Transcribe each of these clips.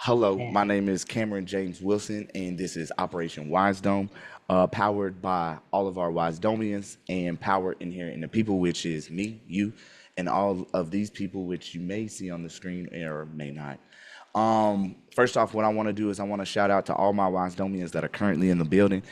Hello, my name is Cameron James Wilson, and this is Operation Wisedome, powered by all of our Wisedomians and powered inherent in the people, which is me, you, and all of these people, which you may see on the screen or may not. First off, what I want to do is I want to shout out to all my Wisedomians that are currently in the building.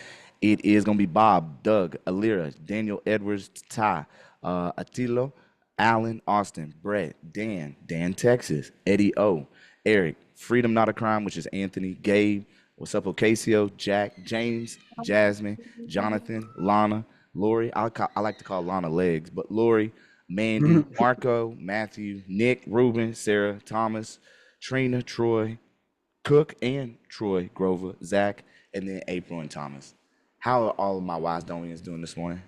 It is going to be Bob, Doug, Alira, Daniel Edwards, Ty, Attilo, Alan, Austin, Brett, Dan, Texas, Eddie O, Eric, Freedom Not a Crime, which is Anthony, Gabe, what's up, Ocasio, Jack, James, Jasmine, Jonathan, Lana, Lori, I like to call Lana Legs, but Lori, Mandy, Marco, Matthew, Nick, Ruben, Sarah, Thomas, Trina, Troy, Cook, and Troy, Grover, Zach, and then April and Thomas. How are all of my Wisedomians doing this morning?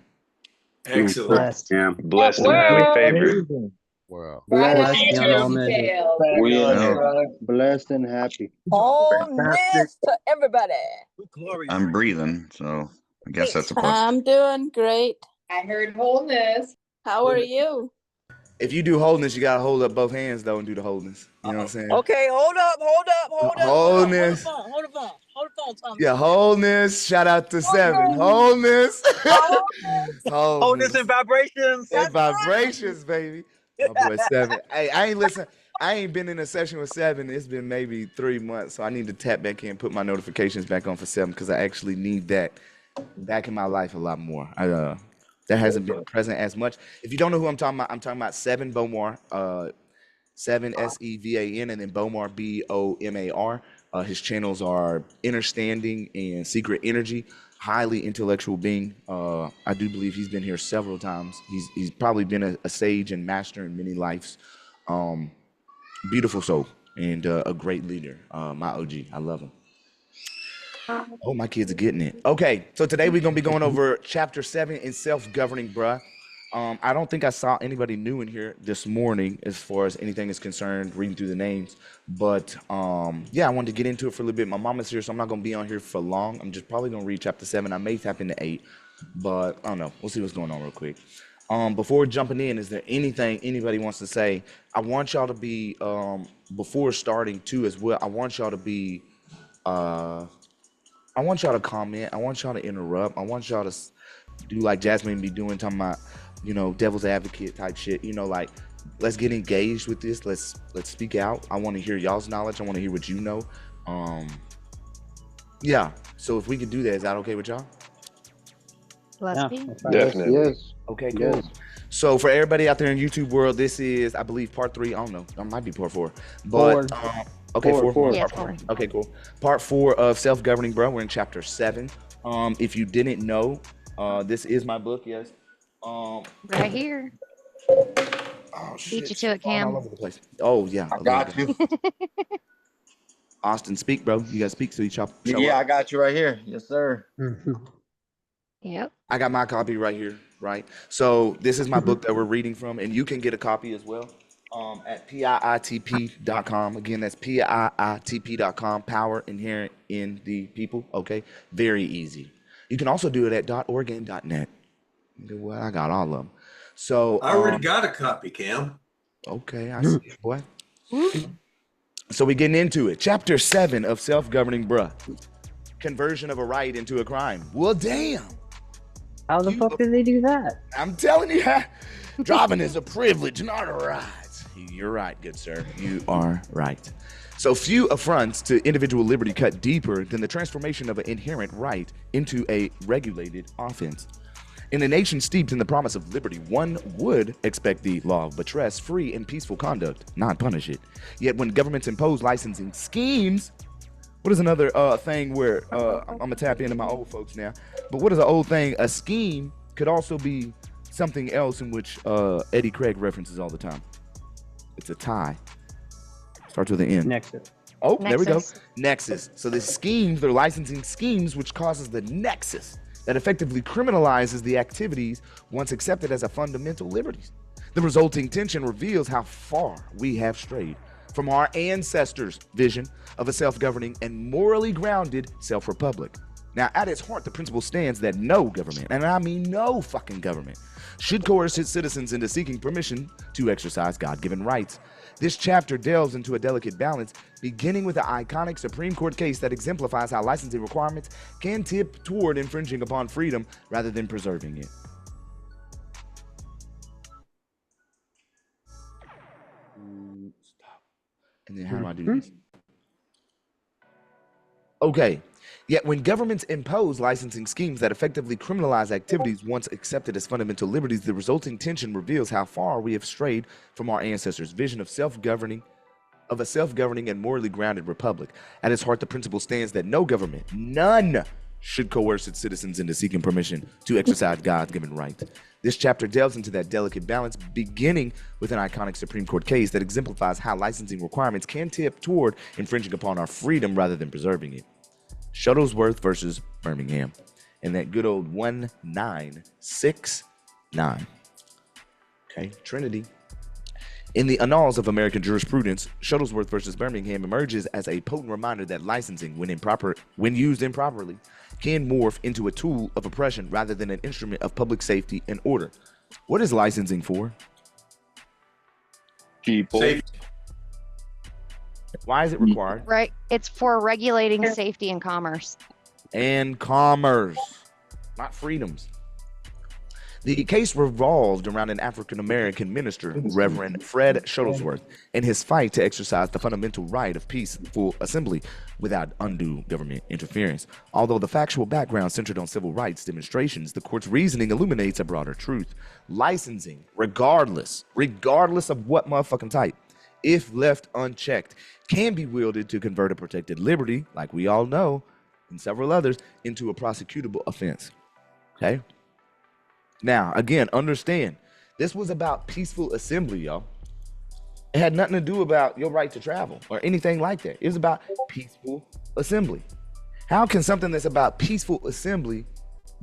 Excellent. Blessed. Yeah, blessed and highly favored. Wow. Blessed, We Blessed and happy. Wholeness to everybody. I'm breathing, so I guess that's a plus. I'm doing great. I heard wholeness. How are you? If you do wholeness, you gotta hold up both hands though and do the wholeness. You know what I'm saying? Okay, hold up. Wholeness. Hold the phone, Thomas. Yeah, wholeness. Shout out to Seven. Wholeness. Wholeness and vibrations. And vibrations, baby. My boy Seven. Hey, I ain't been in a session with Seven. It's been maybe 3 months, so I need to tap back in and put my notifications back on for Seven because I actually need that back in my life a lot more. That hasn't been present as much. If you don't know who I'm talking about Seven Bomar, Seven SEVAN, and then Bomar BOMAR. His channels are Understanding and Secret Energy. Highly intellectual being. I do believe he's been here several times. He's probably been a sage and master in many lives. Beautiful soul and a great leader. My OG, I love him. Oh, my kids are getting it. Okay, so today we're gonna be going over chapter 7 in self-governing, bruh. I don't think I saw anybody new in here this morning as far as anything is concerned, reading through the names. But yeah, I wanted to get into it for a little bit. My mama's here, so I'm not gonna be on here for long. I'm just probably gonna read chapter 7. I may tap into 8, but I don't know. We'll see what's going on real quick. Before jumping in, is there anything anybody wants to say? I want y'all to be, before starting too as well, I want y'all to be, I want y'all to comment. I want y'all to interrupt. I want y'all to do like Jasmine be doing, talking about, you know, devil's advocate type shit. You know, like, let's get engaged with this. Let's speak out. I want to hear y'all's knowledge. I want to hear what you know. Yeah. So if we can do that, is that okay with y'all? Definitely. Yes. Okay, cool. Yes. So for everybody out there in YouTube world, this is, I believe, part 3. I don't know. It might be part 4. But okay, four. Yeah, Part 4. Okay, cool. Part 4 of self-governing, bro. We're in chapter 7. If you didn't know, this is my book. Yes. Right here. Oh shit! Beat you to it, Cam. All over the place. Oh yeah. I got you. Austin, speak, bro. You gotta speak so you show Yeah, up. I got you right here. Yes, sir. Yep. I got my copy right here, right? So this is my book that we're reading from, and you can get a copy as well at piitp.com. Again, that's piitp.com. Power inherent in the people. Okay, very easy. You can also do it at .org and .net. Well, I got all of them. So I already got a copy, Cam. Okay, I see, boy. So we're getting into it. Chapter 7 of self-governing, bruh. Conversion of a right into a crime. Well, damn. How the fuck did they do that? I'm telling you, driving is a privilege, not a right. You're right, good sir. You are right. So few affronts to individual liberty cut deeper than the transformation of an inherent right into a regulated offense. In a nation steeped in the promise of liberty, one would expect the law of buttress free and peaceful conduct, not punish it. Yet when governments impose licensing schemes, what is another thing where, I'm gonna tap into my old folks now, but what is an old thing? A scheme could also be something else in which Eddie Craig references all the time. It's a tie. Starts with an N. Nexus. Oh, there we go. Nexus. So the schemes, they're licensing schemes, which causes the nexus that effectively criminalizes the activities once accepted as a fundamental liberties. The resulting tension reveals how far we have strayed from our ancestors' vision of a self-governing and morally grounded self-republic. Now, at its heart, the principle stands that no government, and I mean no fucking government, should coerce its citizens into seeking permission to exercise God-given rights. This chapter delves into a delicate balance, beginning with the iconic Supreme Court case that exemplifies how licensing requirements can tip toward infringing upon freedom rather than preserving it. Stop. And then how do I do this? Okay. Yet when governments impose licensing schemes that effectively criminalize activities once accepted as fundamental liberties, the resulting tension reveals how far we have strayed from our ancestors' vision of a self-governing and morally grounded republic. At its heart, the principle stands that no government, none, should coerce its citizens into seeking permission to exercise God's given right. This chapter delves into that delicate balance, beginning with an iconic Supreme Court case that exemplifies how licensing requirements can tip toward infringing upon our freedom rather than preserving it. Shuttlesworth versus Birmingham, and that good old 1969. Okay, Trinity. In the annals of American jurisprudence, Shuttlesworth versus Birmingham emerges as a potent reminder that licensing, when used improperly, can morph into a tool of oppression rather than an instrument of public safety and order. What is licensing for? People. Safety. Why is it required? Right. It's for regulating safety and commerce. And commerce, not freedoms. The case revolved around an African-American minister, Reverend Fred Shuttlesworth, and his fight to exercise the fundamental right of peaceful assembly without undue government interference. Although the factual background centered on civil rights demonstrations, the court's reasoning illuminates a broader truth. Licensing, regardless of what motherfucking type, if left unchecked, can be wielded to convert a protected liberty, like we all know, and several others, into a prosecutable offense. Okay? Now, again, understand, this was about peaceful assembly, y'all. It had nothing to do about your right to travel or anything like that. It was about peaceful assembly. How can something that's about peaceful assembly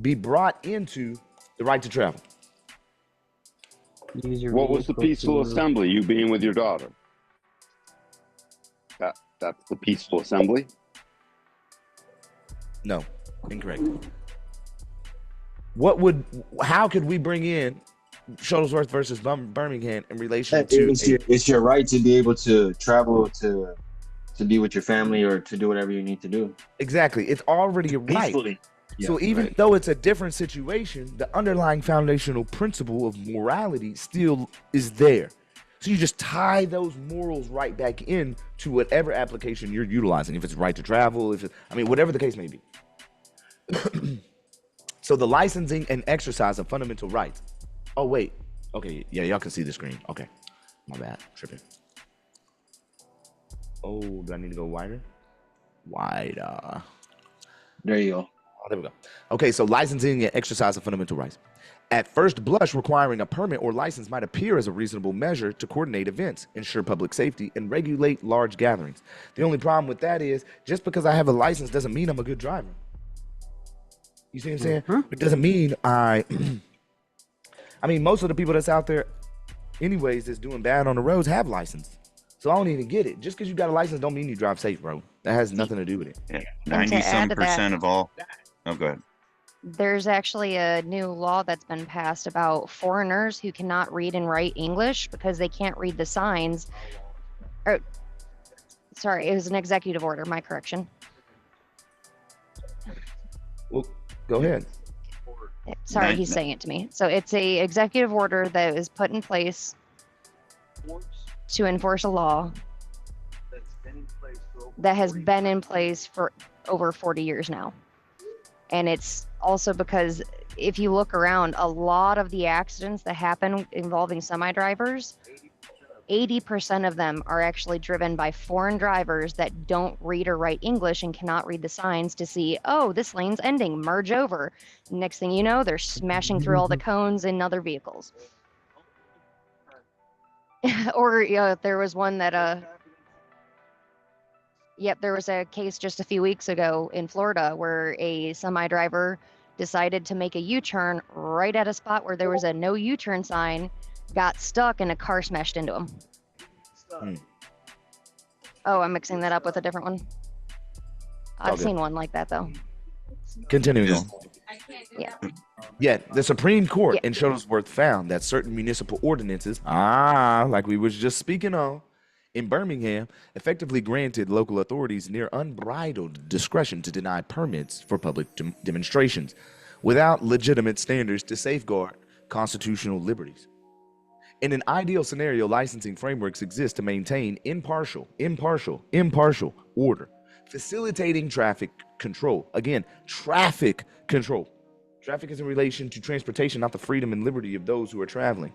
be brought into the right to travel? What was the peaceful assembly? You being with your daughter. That's the peaceful assembly? No, incorrect. How could we bring in Shuttlesworth versus Birmingham in relation to it's your right to be able to travel to be with your family or to do whatever you need to do. Exactly. It's already a right. Peacefully. So even though it's a different situation, the underlying foundational principle of morality still is there. So you just tie those morals right back in to whatever application you're utilizing. If it's right to travel, whatever the case may be. So the licensing and exercise of fundamental rights. Oh, wait. Okay, yeah, y'all can see the screen. Okay, my bad, tripping. Oh, do I need to go wider? Wider. There you go. Oh, there we go. Okay, so licensing and exercise of fundamental rights. At first blush, requiring a permit or license might appear as a reasonable measure to coordinate events, ensure public safety, and regulate large gatherings. The only problem with that is, just because I have a license doesn't mean I'm a good driver. You see what I'm saying? It doesn't mean most of the people that's out there anyways that's doing bad on the roads have license. So I don't even get it. Just because you got a license don't mean you drive safe, bro. That has nothing to do with it. Yeah, 90% of all. Oh, go ahead. There's actually a new law that's been passed about foreigners who cannot read and write English because they can't read the signs. Sorry, it was an executive order, my correction. Well, go ahead. Sorry, he's saying it to me. So it's a executive order that is put in place to enforce a law that has been in place for over 40 years now. And it's also because if you look around, a lot of the accidents that happen involving semi-drivers, 80% of them are actually driven by foreign drivers that don't read or write English and cannot read the signs to see, oh, this lane's ending, merge over. Next thing you know, they're smashing through all the cones in other vehicles. Or there was one that, there was a case just a few weeks ago in Florida where a semi-driver decided to make a U-turn right at a spot where there was a no U-turn sign, got stuck, and a car smashed into him. Oh, I'm mixing that up with a different one. I've seen one like that, though. Continuing on. Yeah. Yeah, the Supreme Court in Shuttlesworth found that certain municipal ordinances, like we was just speaking on, in Birmingham effectively granted local authorities near unbridled discretion to deny permits for public demonstrations without legitimate standards to safeguard constitutional liberties. In an ideal scenario, licensing frameworks exist to maintain impartial order, facilitating traffic control. Again, traffic control. Traffic is in relation to transportation, not the freedom and liberty of those who are traveling,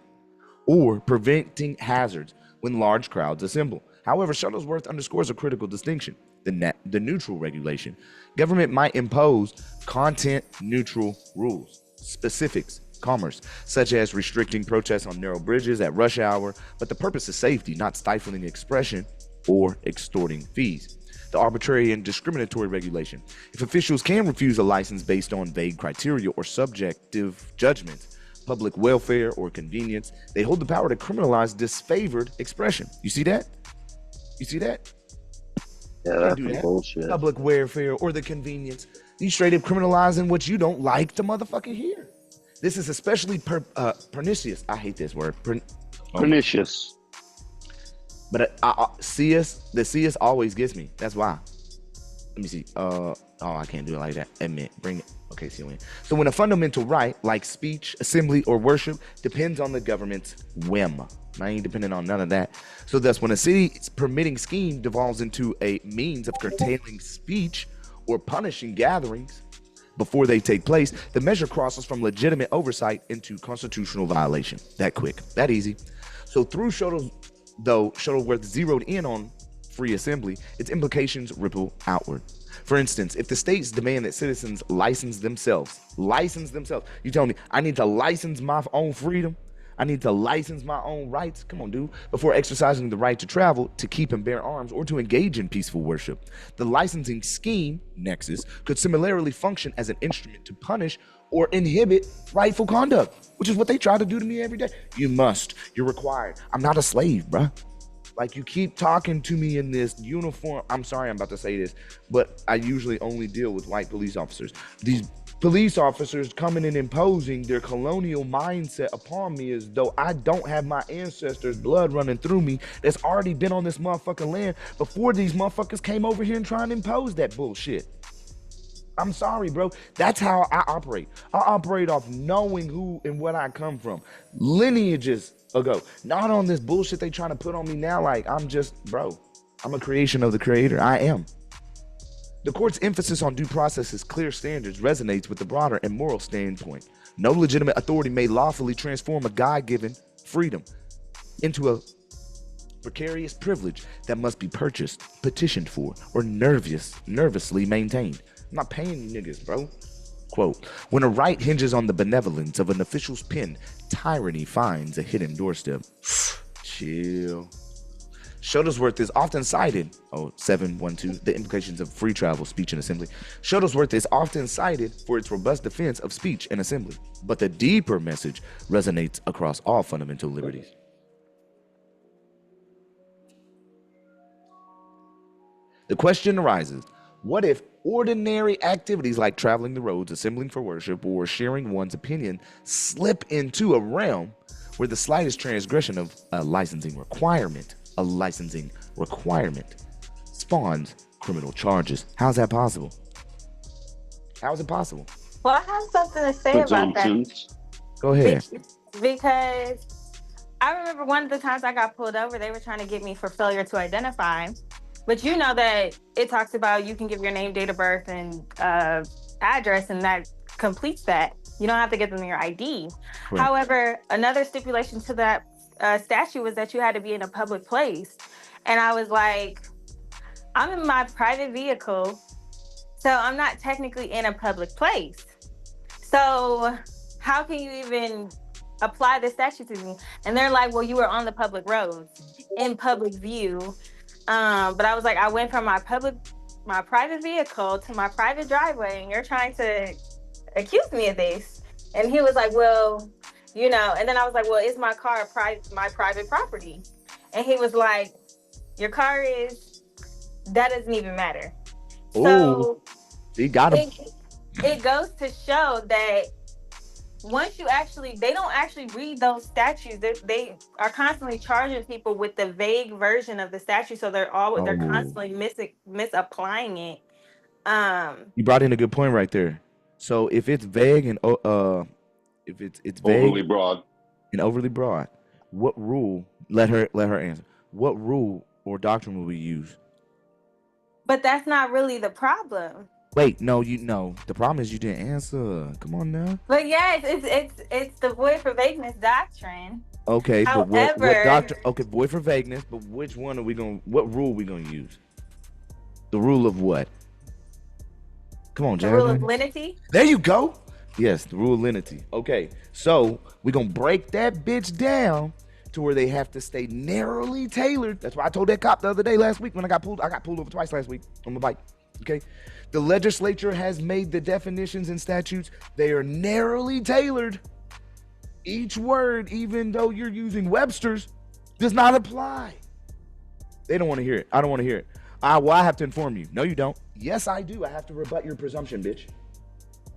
or preventing hazards when large crowds assemble. However, Shuttlesworth underscores a critical distinction: the neutral regulation. Government might impose content-neutral rules, specifics, commerce, such as restricting protests on narrow bridges at rush hour, but the purpose is safety, not stifling expression or extorting fees. The arbitrary and discriminatory regulation. If officials can refuse a license based on vague criteria or subjective judgments, public welfare or convenience, they hold the power to criminalize disfavored expression. You see that? You see that? Yeah, that's some bullshit. Public welfare or the convenience. You straight up criminalizing what you don't like to motherfucking hear. This is especially pernicious. I hate this word. Pernicious. But the CS always gets me. That's why. Let me see. I can't do it like that. Admit. Bring it. Okay, CON. So when a fundamental right, like speech, assembly, or worship, depends on the government's whim. I ain't depending on none of that. So thus, when a city's permitting scheme devolves into a means of curtailing speech or punishing gatherings before they take place, the measure crosses from legitimate oversight into constitutional violation. That quick, that easy. So through Shuttlesworth zeroed in on free assembly, its implications ripple outward. For instance, if the states demand that citizens license themselves, you tell me I need to license my own freedom, I need to license my own rights, come on dude, before exercising the right to travel, to keep and bear arms, or to engage in peaceful worship. The licensing scheme, nexus, could similarly function as an instrument to punish or inhibit rightful conduct, which is what they try to do to me every day. You must, you're required. I'm not a slave, bruh. Like, you keep talking to me in this uniform. I'm sorry I'm about to say this, but I usually only deal with white police officers. These police officers coming and imposing their colonial mindset upon me as though I don't have my ancestors' blood running through me that's already been on this motherfucking land before these motherfuckers came over here and trying to impose that bullshit. I'm sorry, bro. That's how I operate. I operate off knowing who and what I come from. Lineages ago. Not on this bullshit they trying to put on me now like I'm just, bro, I'm a creation of the creator. I am. The court's emphasis on due process's clear standards resonates with the broader and moral standpoint. No legitimate authority may lawfully transform a God-given freedom into a precarious privilege that must be purchased, petitioned for, or nervously maintained. I'm not paying you niggas, bro. Quote, when a right hinges on the benevolence of an official's pen, tyranny finds a hidden doorstep. Chill. Shuttlesworth is often cited, 712, the implications of free travel, speech, and assembly. Shuttlesworth is often cited for its robust defense of speech and assembly, but the deeper message resonates across all fundamental liberties. The question arises, what if ordinary activities like traveling the roads, assembling for worship, or sharing one's opinion slip into a realm where the slightest transgression of a licensing requirement spawns criminal charges? How's that possible? How is it possible? Well, I have something to say about that. Go ahead. Because I remember one of the times I got pulled over, they were trying to get me for failure to identify. But you know that it talks about you can give your name, date of birth, and address, and that completes that. You don't have to give them your ID. Right. However, another stipulation to that statute was that you had to be in a public place. And I was like, I'm in my private vehicle, so I'm not technically in a public place. So how can you even apply the statute to me? And they're like, well, you were on the public roads in public view. But I was like, I went from my private vehicle to my private driveway, and you're trying to accuse me of this. And he was like, well, you know, and then I was like, well, is my car my private property? And he was like, your car is, that doesn't even matter. Ooh, so he got him. It goes to show that once you actually, they don't actually read those statutes. They are constantly charging people with the vague version of the statute, so they're Oh, constantly misapplying it. you brought in a good point right there. So if it's vague and if it's vague Overly broad. and overly broad, what rule? Let her answer. What rule or doctrine will we use? But that's not really the problem. Wait, no, the problem is you didn't answer. Come on now. But yes, it's the void for vagueness doctrine. Okay, but what However- doctrine? Okay, void for vagueness, but which one are we going? What rule are we going to use? The rule of what? Come on, The Jasmine. rule of lenity. There you go. Yes, the rule of lenity. Okay, so we're gonna break that bitch down to where they have to stay narrowly tailored. That's why I told that cop the other day last week when I got pulled over twice last week on my bike. Okay, the legislature has made the definitions and statutes. They are narrowly tailored. Each word, even though you're using Webster's, does not apply. They don't want to hear it. I don't want to hear it. Well, I have to inform you. No, you don't. Yes, I do. I have to rebut your presumption, bitch.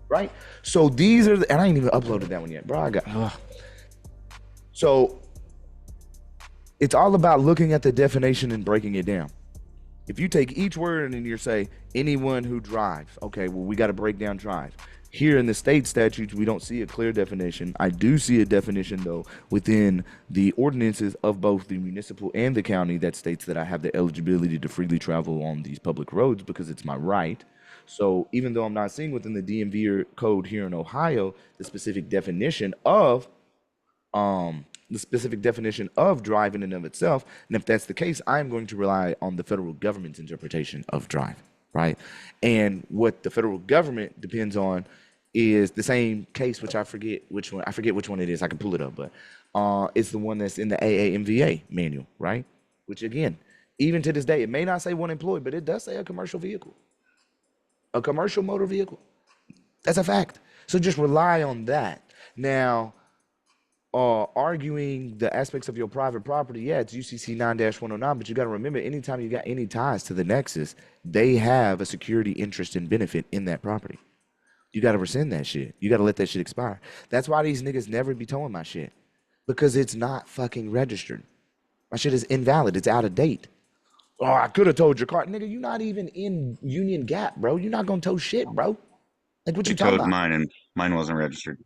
Right? So these are, and I ain't even uploaded that one yet, bro. So it's all about looking at the definition and breaking it down. If you take each word and you say anyone who drives, okay, well, we got to break down drive. Here in the state statutes, we don't see a clear definition. I do see a definition, though, within the ordinances of both the municipal and the county that states that I have the eligibility to freely travel on these public roads because it's my right. So even though I'm not seeing within the DMV code here in Ohio the specific definition of driving in and of itself, and if that's the case, I'm going to rely on the federal government's interpretation of drive. Right, and what the federal government depends on is the same case, which I forget which one it is. I can pull it up, but it's the one that's in the AAMVA manual, right? Which again, even to this day, it may not say one employee, but it does say a commercial vehicle, a commercial motor vehicle. That's a fact. So just rely on that. Now, arguing the aspects of your private property, yeah, it's UCC 9-109, but you got to remember, anytime you got any ties to the nexus, they have a security interest and benefit in that property. You got to rescind that shit. You got to let that shit expire. That's why these niggas never be towing my shit, because it's not fucking registered. My shit is invalid. It's out of date. Oh, I could have towed your car. Nigga, you're not even in Union Gap, bro. You're not going to tow shit, bro. Like, what They you talking towed about? mine, and mine wasn't registered.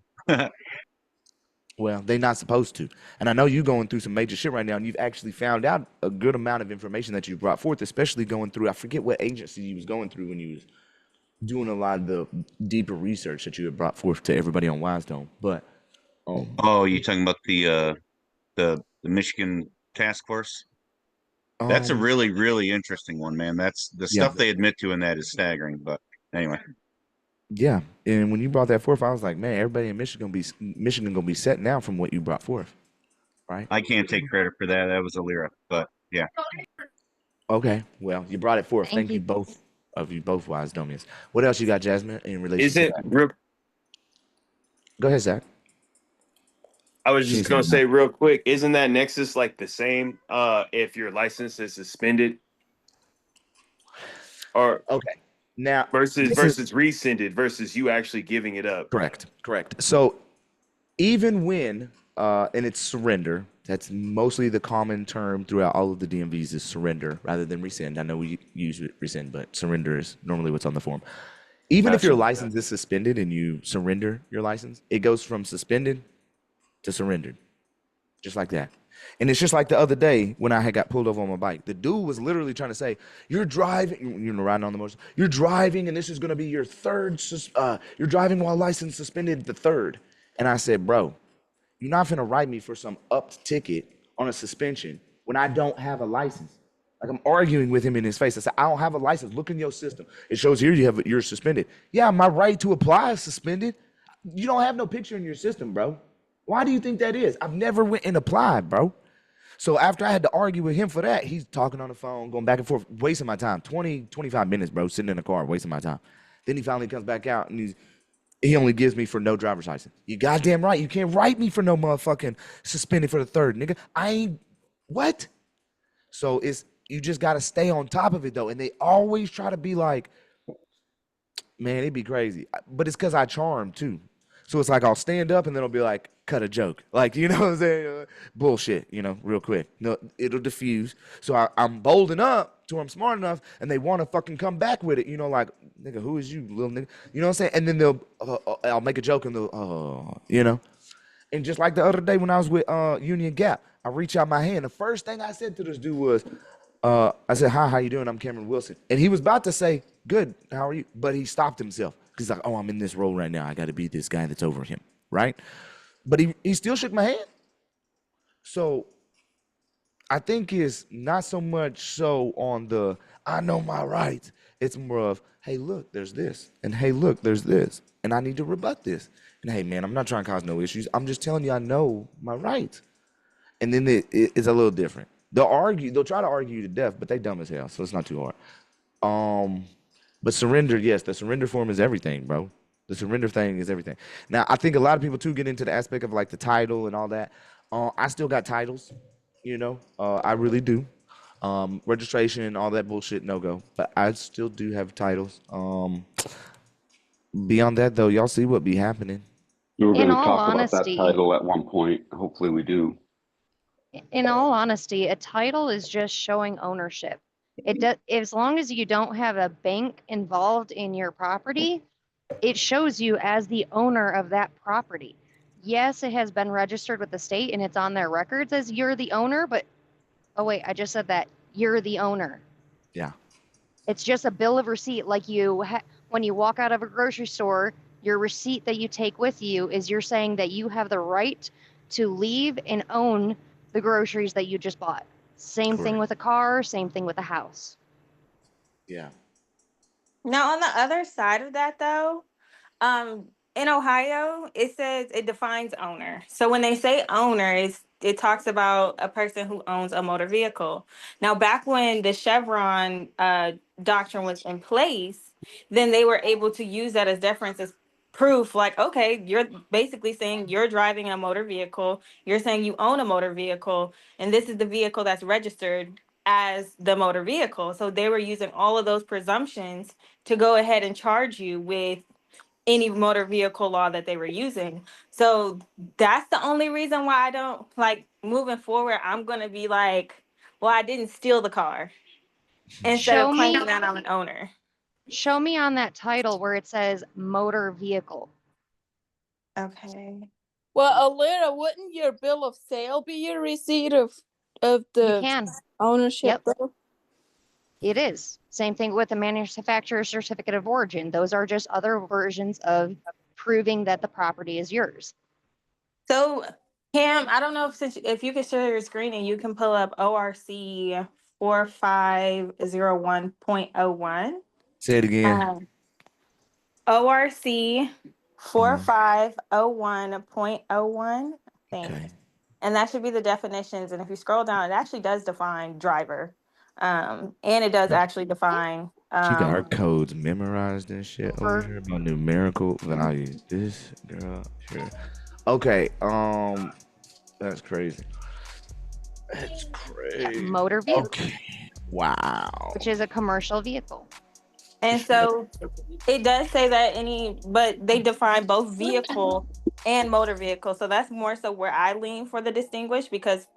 Well, they're not supposed to. And I know you're going through some major shit right now, and you've actually found out a good amount of information that you brought forth, especially going through, I forget what agency you was going through when you was doing a lot of the deeper research that you had brought forth to everybody on Wisedome. But oh, you talking about the Michigan task force? That's a really, really interesting one, man. That's the stuff they admit to in that is staggering. But anyway. Yeah, and when you brought that forth, I was like, man, everybody in Michigan gonna be set now from what you brought forth, right? I can't take credit for that. That was Alira, but yeah. Okay, well, you brought it forth. Thank you both of you, both Wisedomians. What else you got, Jasmine, in relation to that? Go ahead, Zach. I was just gonna say real quick, isn't that nexus like the same if your license is suspended? Or okay. Now versus rescinded versus you actually giving it up. Correct. So even when and it's surrender, that's mostly the common term throughout all of the DMVs is surrender rather than rescind. I know we use rescind, but surrender is normally what's on the form. Even if your license is suspended and you surrender your license, it goes from suspended to surrendered, just like that. And it's just like the other day when I had got pulled over on my bike. The dude was literally trying to say, you're driving, riding on the motor, you're driving and this is going to be your third, you're driving while license suspended the third. And I said, bro, you're not going to write me for some upped ticket on a suspension when I don't have a license. Like, I'm arguing with him in his face. I said, I don't have a license. Look in your system. It shows here you're suspended. Yeah, my right to apply is suspended. You don't have no picture in your system, bro. Why do you think that is? I've never went and applied, bro. So after I had to argue with him for that, he's talking on the phone, going back and forth, wasting my time. 20, 25 minutes, bro, sitting in the car, wasting my time. Then he finally comes back out and he only gives me for no driver's license. You goddamn right. You can't write me for no motherfucking suspended for the third, nigga. I ain't, what? So you just got to stay on top of it, though. And they always try to be like, man, it'd be crazy. But it's because I charm, too. So it's like I'll stand up and then I'll be like, cut a joke. Like, you know what I'm saying? Bullshit, real quick. No, it'll diffuse. So I'm bold enough to where I'm smart enough and they want to fucking come back with it. Like, nigga, who is you, little nigga? You know what I'm saying? And then I'll make a joke and they'll, And just like the other day when I was with Union Gap, I reach out my hand. The first thing I said to this dude was, I said, hi, how you doing? I'm Cameron Wilson. And he was about to say, good, how are you? But he stopped himself. He's like, oh, I'm in this role right now. I got to be this guy that's over him, right? But he still shook my hand. So I think it's not so much so on the, I know my rights. It's more of, hey, look, there's this. And hey, look, there's this. And I need to rebut this. And hey, man, I'm not trying to cause no issues. I'm just telling you I know my rights. And then it's a little different. They'll try to argue you to death, but they dumb as hell, so it's not too hard. But surrender, yes, the surrender form is everything, bro. The surrender thing is everything. Now, I think a lot of people too get into the aspect of like the title and all that. I still got titles, I really do. Registration and all that bullshit, no go. But I still do have titles. Beyond that, though, y'all see what be happening. We were going to In all talk about that honesty- title at one point. Hopefully we do. In all honesty, a title is just showing ownership. It does, as long as you don't have a bank involved in your property, it shows you as the owner of that property. Yes, it has been registered with the state and it's on their records as you're the owner, but oh wait, I just said that you're the owner. Yeah. It's just a bill of receipt. Like when you walk out of a grocery store, your receipt that you take with you is you're saying that you have the right to leave and own the groceries that you just bought. Same thing with a car, same thing with a house. Yeah. Now, on the other side of that, though, in Ohio, it says it defines owner. So when they say owner, it talks about a person who owns a motor vehicle. Now, back when the Chevron doctrine was in place, then they were able to use that as deference as proof. Like, okay, you're basically saying you're driving a motor vehicle. You're saying you own a motor vehicle, and this is the vehicle that's registered as the motor vehicle. So they were using all of those presumptions to go ahead and charge you with any motor vehicle law that they were using. So that's the only reason why I don't, like, moving forward, I'm going to be like, well, I didn't steal the car instead of claiming that I'm an owner. Show me on that title where it says motor vehicle. Okay. Well, Alira, wouldn't your bill of sale be your receipt of the ownership? Yep. It is. Same thing with the manufacturer's certificate of origin. Those are just other versions of proving that the property is yours. So, Cam, I don't know if you can share your screen and you can pull up ORC 4501.01. Say it again. ORC 4501.01, I think. Okay. And that should be the definitions. And if you scroll down, it actually does define driver. And it does actually define. She got her codes memorized and shit over here about numerical value. This girl, sure. Okay, that's crazy. That's crazy. Motor vehicle. Okay. Wow. Which is a commercial vehicle. And so it does say that but they define both vehicle and motor vehicle. So that's more so where I lean for the distinguish, because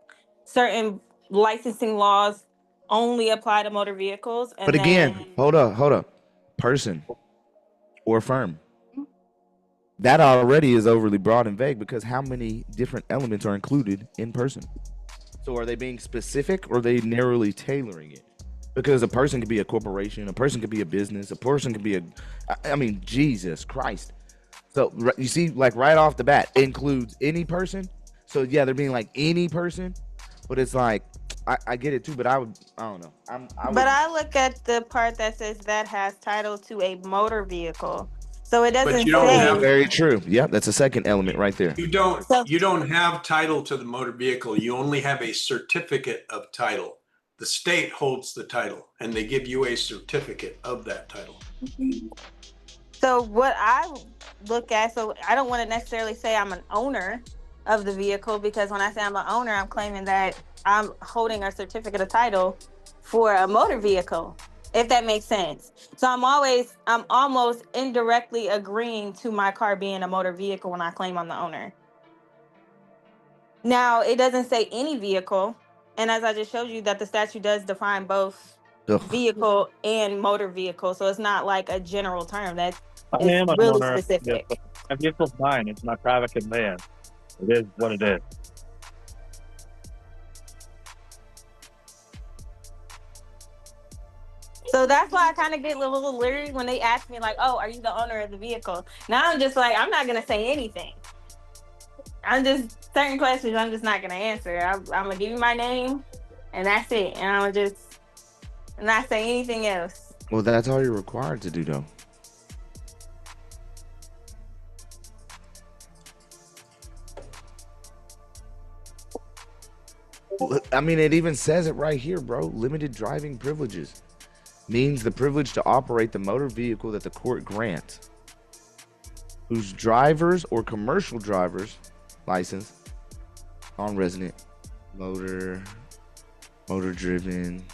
certain licensing laws only apply to motor vehicles. And but again, hold up. Person or firm. That already is overly broad and vague, because how many different elements are included in person? So are they being specific, or are they narrowly tailoring it? Because a person could be a corporation, a person could be a business, a person could be Jesus Christ. So you see, like right off the bat, it includes any person. So yeah, they're being like any person, but it's like, I get it too, but I don't know. I look at the part that says that has title to a motor vehicle. So it doesn't say. Very true. Yeah, that's a second element right there. You don't have title to the motor vehicle. You only have a certificate of title. The state holds the title, and they give you a certificate of that title. So what I look at, so I don't want to necessarily say I'm an owner of the vehicle, because when I say I'm an owner, I'm claiming that I'm holding a certificate of title for a motor vehicle. if that makes sense. So I'm almost indirectly agreeing to my car being a motor vehicle when I claim I'm the owner. Now, it doesn't say any vehicle, and as I just showed you, that the statute does define both vehicle and motor vehicle, so it's not like a general term. That's really specific. My vehicle's mine. It's my private conveyance. It is what it is. So that's why I kind of get a little leery when they ask me, like, oh, are you the owner of the vehicle? Now I'm just like, I'm not going to say anything. Certain questions I'm just not going to answer. I'm going to give you my name, and that's it. And I'm just not say anything else. Well, that's all you're required to do, though. I mean, it even says it right here, bro. Limited driving privileges means the privilege to operate the motor vehicle that the court grants, whose drivers or commercial drivers license non-resident motor driven.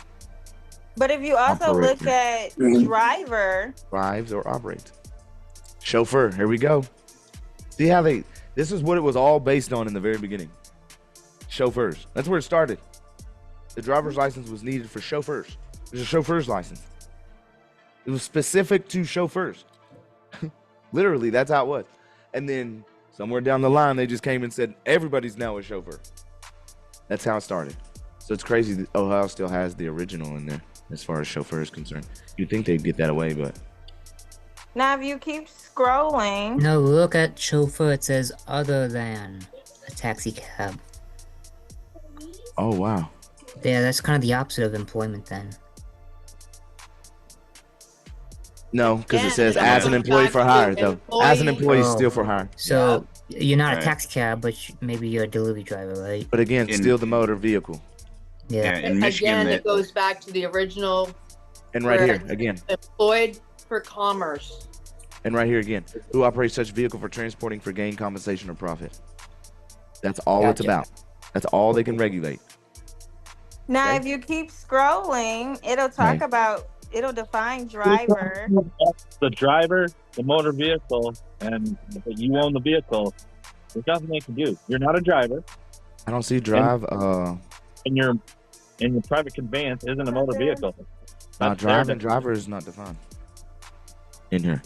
But if you also look at driver, drives or operates, chauffeur, here we go. See how this is what it was all based on in the very beginning. Chauffeurs. That's where it started. The driver's license was needed for chauffeurs. There's a chauffeur's license. It was specific to chauffeurs. Literally, that's how it was. And then somewhere down the line, they just came and said, everybody's now a chauffeur. That's how it started. So it's crazy that Ohio still has the original in there as far as chauffeur is concerned. You'd think they'd get that away, but. now if you keep scrolling. No, look at chauffeur. It says other than a taxi cab. Oh, wow. Yeah, that's kind of the opposite of employment then. No, because it says as an employee for hire, though. As an employee, still for hire. So you're not a taxi cab, but maybe you're a delivery driver, right? But again, still the motor vehicle. Yeah. In Michigan, Again, it goes back to the original. And right here, again. Employed for commerce. And right here again. Who operates such vehicle for transporting for gain, compensation, or profit. That's all it's about. That's all they can regulate. Now, if you keep scrolling, it'll talk about, it'll define driver. The driver, the motor vehicle, and you own the vehicle. There's nothing they can do. You're not a driver. I don't see drive. And your private conveyance isn't a motor vehicle. Drive and driver is not defined in here.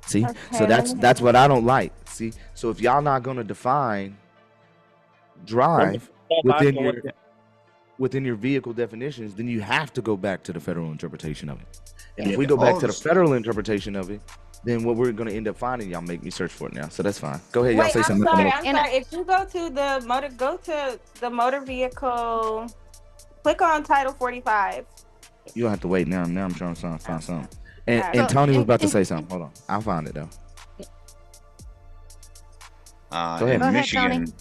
See, so that's what I don't like. See, so if y'all not gonna define drive within your vehicle definitions, then you have to go back to the federal interpretation of it. And if we go back to the federal interpretation of it, then what we're going to end up finding, y'all make me search for it now. So that's fine. Go ahead, y'all say something. I'm sorry. If you go to the motor vehicle, click on Title 45. You don't have to wait now. Now I'm trying to find something. And Tony was about to say something. Hold on. I'll find it though. Go ahead. In Michigan,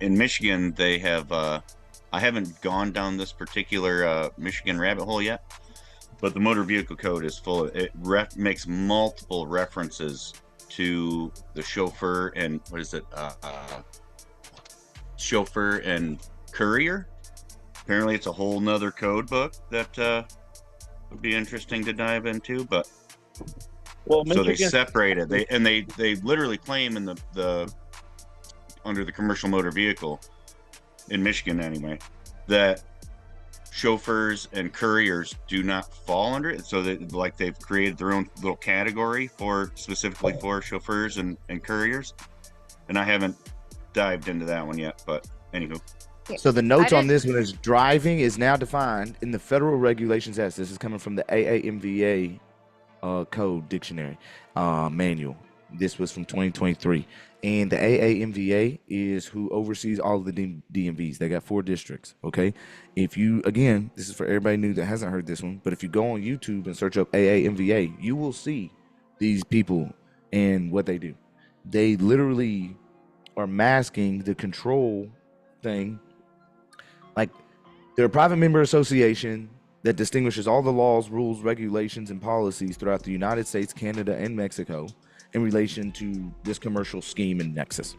in Michigan, they have. I haven't gone down this particular Michigan rabbit hole yet, but the motor vehicle code is full of it. Makes multiple references to the chauffeur and what is it? Chauffeur and courier. Apparently, it's a whole nother code book that would be interesting to dive into. But so they separate it. They literally claim in the under the commercial motor vehicle in Michigan anyway, that chauffeurs and couriers do not fall under it. So that they've created their own little category specifically for chauffeurs and couriers. And I haven't dived into that one yet, but anywho. So the notes on this one is driving is now defined in the Federal Regulations Act. This is coming from the AAMVA code dictionary manual. This was from 2023. And the AAMVA is who oversees all of the DMVs. They got 4 districts, okay? If you, again, this is for everybody new that hasn't heard this one, but if you go on YouTube and search up AAMVA, you will see these people and what they do. They literally are masking the control thing. Like, they're a private member association that distinguishes all the laws, rules, regulations, and policies throughout the United States, Canada, and Mexico in relation to this commercial scheme and nexus.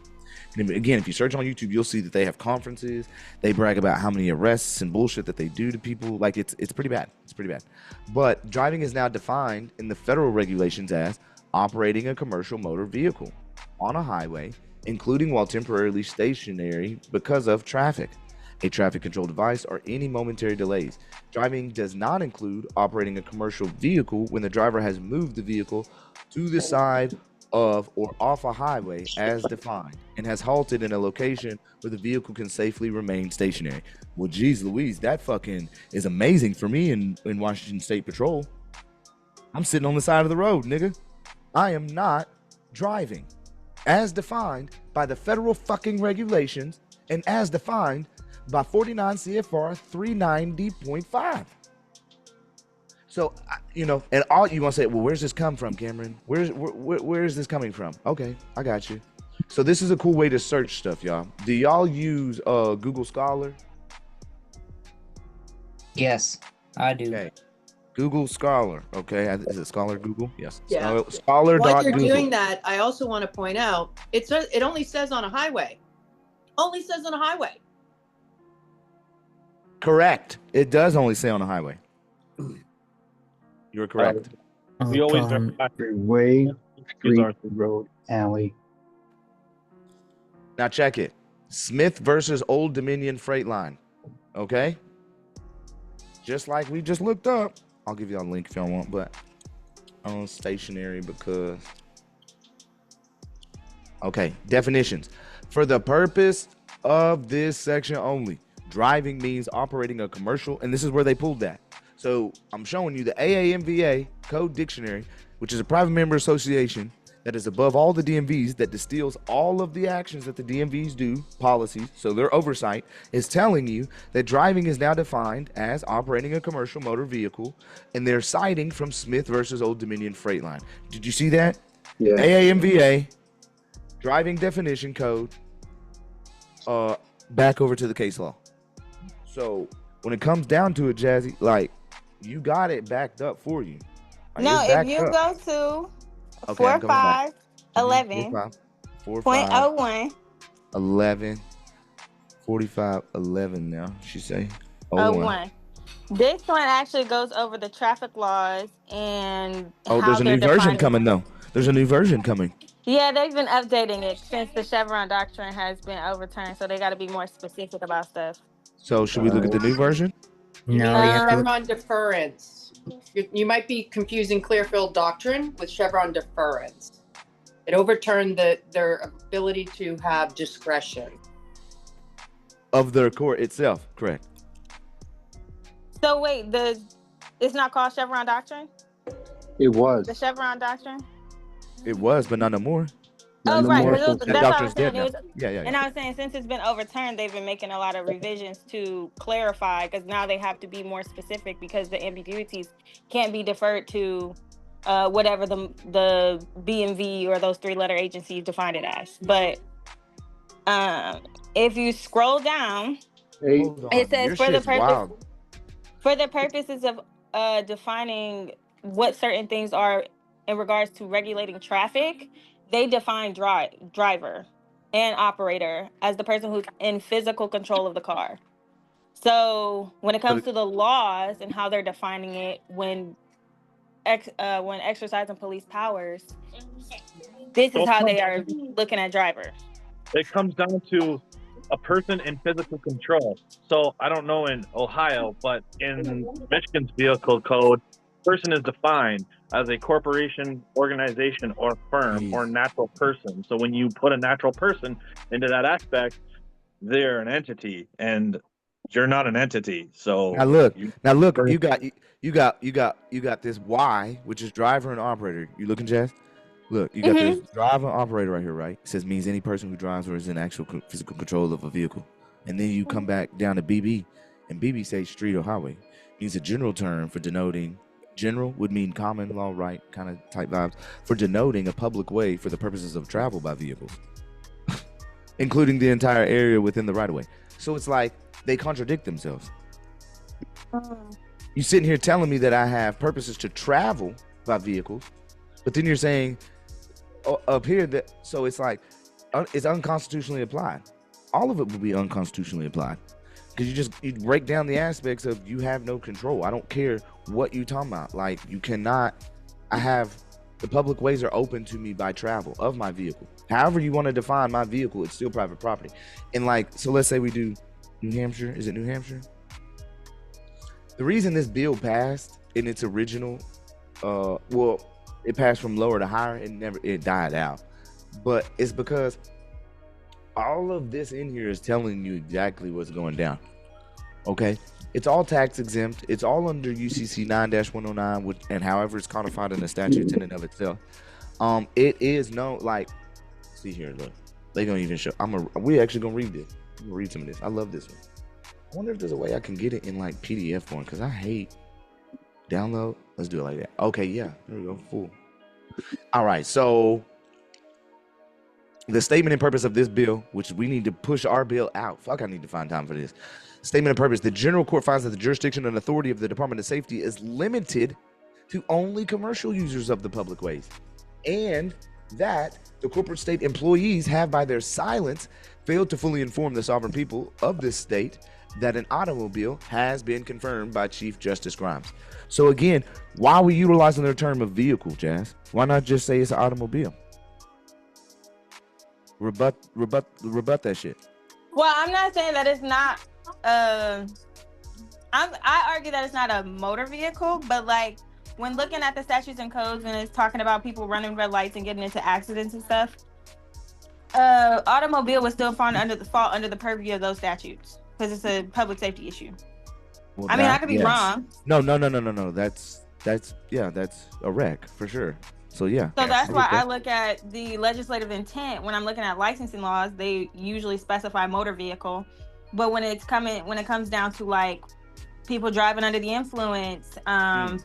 And again, if you search on YouTube, you'll see that they have conferences. They brag about how many arrests and bullshit that they do to people. Like it's pretty bad. It's pretty bad. But driving is now defined in the federal regulations as operating a commercial motor vehicle on a highway, including while temporarily stationary because of traffic, a traffic control device, or any momentary delays. Driving does not include operating a commercial vehicle when the driver has moved the vehicle to the side of or off a highway as defined and has halted in a location where the vehicle can safely remain stationary. Well, geez Louise, that fucking is amazing for me in Washington State Patrol. I'm sitting on the side of the road, nigga. I am not driving as defined by the federal fucking regulations and as defined by 49 CFR 390.5. So, you know, and all you want to say, well, where's this come from, Cameron? Where is this coming from? Okay, I got you. So this is a cool way to search stuff, y'all. Do y'all use Google Scholar? Yes, I do. Okay. Google Scholar. Okay, is it Scholar Google? Yes. Yeah. Scholar. While you're Google. doing that, I also want to point out it only says on a highway. Only says on a highway. Correct. It does only say on a highway. You're correct. We always Freeway, street, road, alley. Now check it. Smith versus Old Dominion Freight Line. Okay. Just like we just looked up. I'll give y'all a link if y'all want, but on stationary because. Okay. Definitions. For the purpose of this section only, driving means operating a commercial, and this is where they pulled that. So I'm showing you the AAMVA Code Dictionary, which is a private member association that is above all the DMVs, that distills all of the actions that the DMVs do, policies, so their oversight, is telling you that driving is now defined as operating a commercial motor vehicle, and they're citing from Smith versus Old Dominion Freight Line. Did you see that? Yeah. AAMVA, driving definition code, back over to the case law. So when it comes down to it, Jazzy, like, you got it backed up for you. Like, No, it's if backed you up. go to Okay, I'm going back. 4511.01 11 45 11 now she say 01. This one actually goes over the traffic laws and oh, how there's a new they're version defining coming though. There's a new version coming. Yeah, they've been updating it since the Chevron doctrine has been overturned, so they got to be more specific about stuff. So should we look at the new version? No, you have to Chevron deference. You might be confusing Clearfield doctrine with Chevron deference. It overturned their ability to have discretion. Of the court itself, correct. So wait, it's not called Chevron doctrine? It was. The Chevron doctrine? It was, but not no more. Oh, no right. more. That's what I was saying. Yeah. And I was saying, since it's been overturned, they've been making a lot of revisions to clarify, because now they have to be more specific, because the ambiguities can't be deferred to whatever the BMV or those three-letter agencies defined it as. But if you scroll down, it says for the purposes of defining what certain things are in regards to regulating traffic, they define driver and operator as the person who's in physical control of the car. So when it comes to the laws and how they're defining it when exercising police powers, this is how they are looking at driver. It comes down to a person in physical control. So I don't know in Ohio, but in Michigan's vehicle code, person is defined as a corporation, organization, or firm, or natural person. So when you put a natural person into that aspect, they're an entity, and you're not an entity. So now look, you got this Y, which is driver and operator. You looking, Jazz? Look, you got this driver and operator right here, right? It says means any person who drives or is in actual physical control of a vehicle. And then you come back down to BB, and BB says street or highway. Means a general term for denoting. General would mean common law, right? Kind of type vibes for denoting a public way for the purposes of travel by vehicles, including the entire area within the right of way. So it's like they contradict themselves. You sitting here telling me that I have purposes to travel by vehicles, but then you're saying up here that, so it's like it's unconstitutionally applied. All of it will be unconstitutionally applied because you break down the aspects of you have no control. I don't care what you talking about. Like you cannot. The public ways are open to me by travel of my vehicle. However you want to define my vehicle, it's still private property. And like, so let's say we do New Hampshire. Is it New Hampshire? The reason this bill passed in its original, it passed from lower to higher. It died out. But it's because all of this in here is telling you exactly what's going down. Okay? It's all tax exempt. It's all under U.C. 9-109, and however it's codified in the statutes in and of itself. It is see here, look. They don't even show. We actually gonna read this. I'm gonna read some of this. I love this one. I wonder if there's a way I can get it in like PDF form because I hate download. Let's do it like that. Okay, yeah. There we go. Full. All right, so the statement and purpose of this bill, which we need to push our bill out. Fuck, I need to find time for this. Statement of purpose. The general court finds that the jurisdiction and authority of the Department of Safety is limited to only commercial users of the public ways, and that the corporate state employees have by their silence failed to fully inform the sovereign people of this state that an automobile has been confirmed by Chief Justice Grimes. So again, why are we utilizing the term of vehicle, Jazz? Why not just say it's an automobile? Rebut that shit. Well, I'm not saying that it's not. I argue that it's not a motor vehicle, but like when looking at the statutes and codes and it's talking about people running red lights and getting into accidents and stuff, automobile would still fall under the purview of those statutes because it's a public safety issue. Well, I could be wrong. No. That's a wreck for sure. So yeah. So that's why I look at the legislative intent when I'm looking at licensing laws. They usually specify motor vehicle, but when it comes down to like people driving under the influence,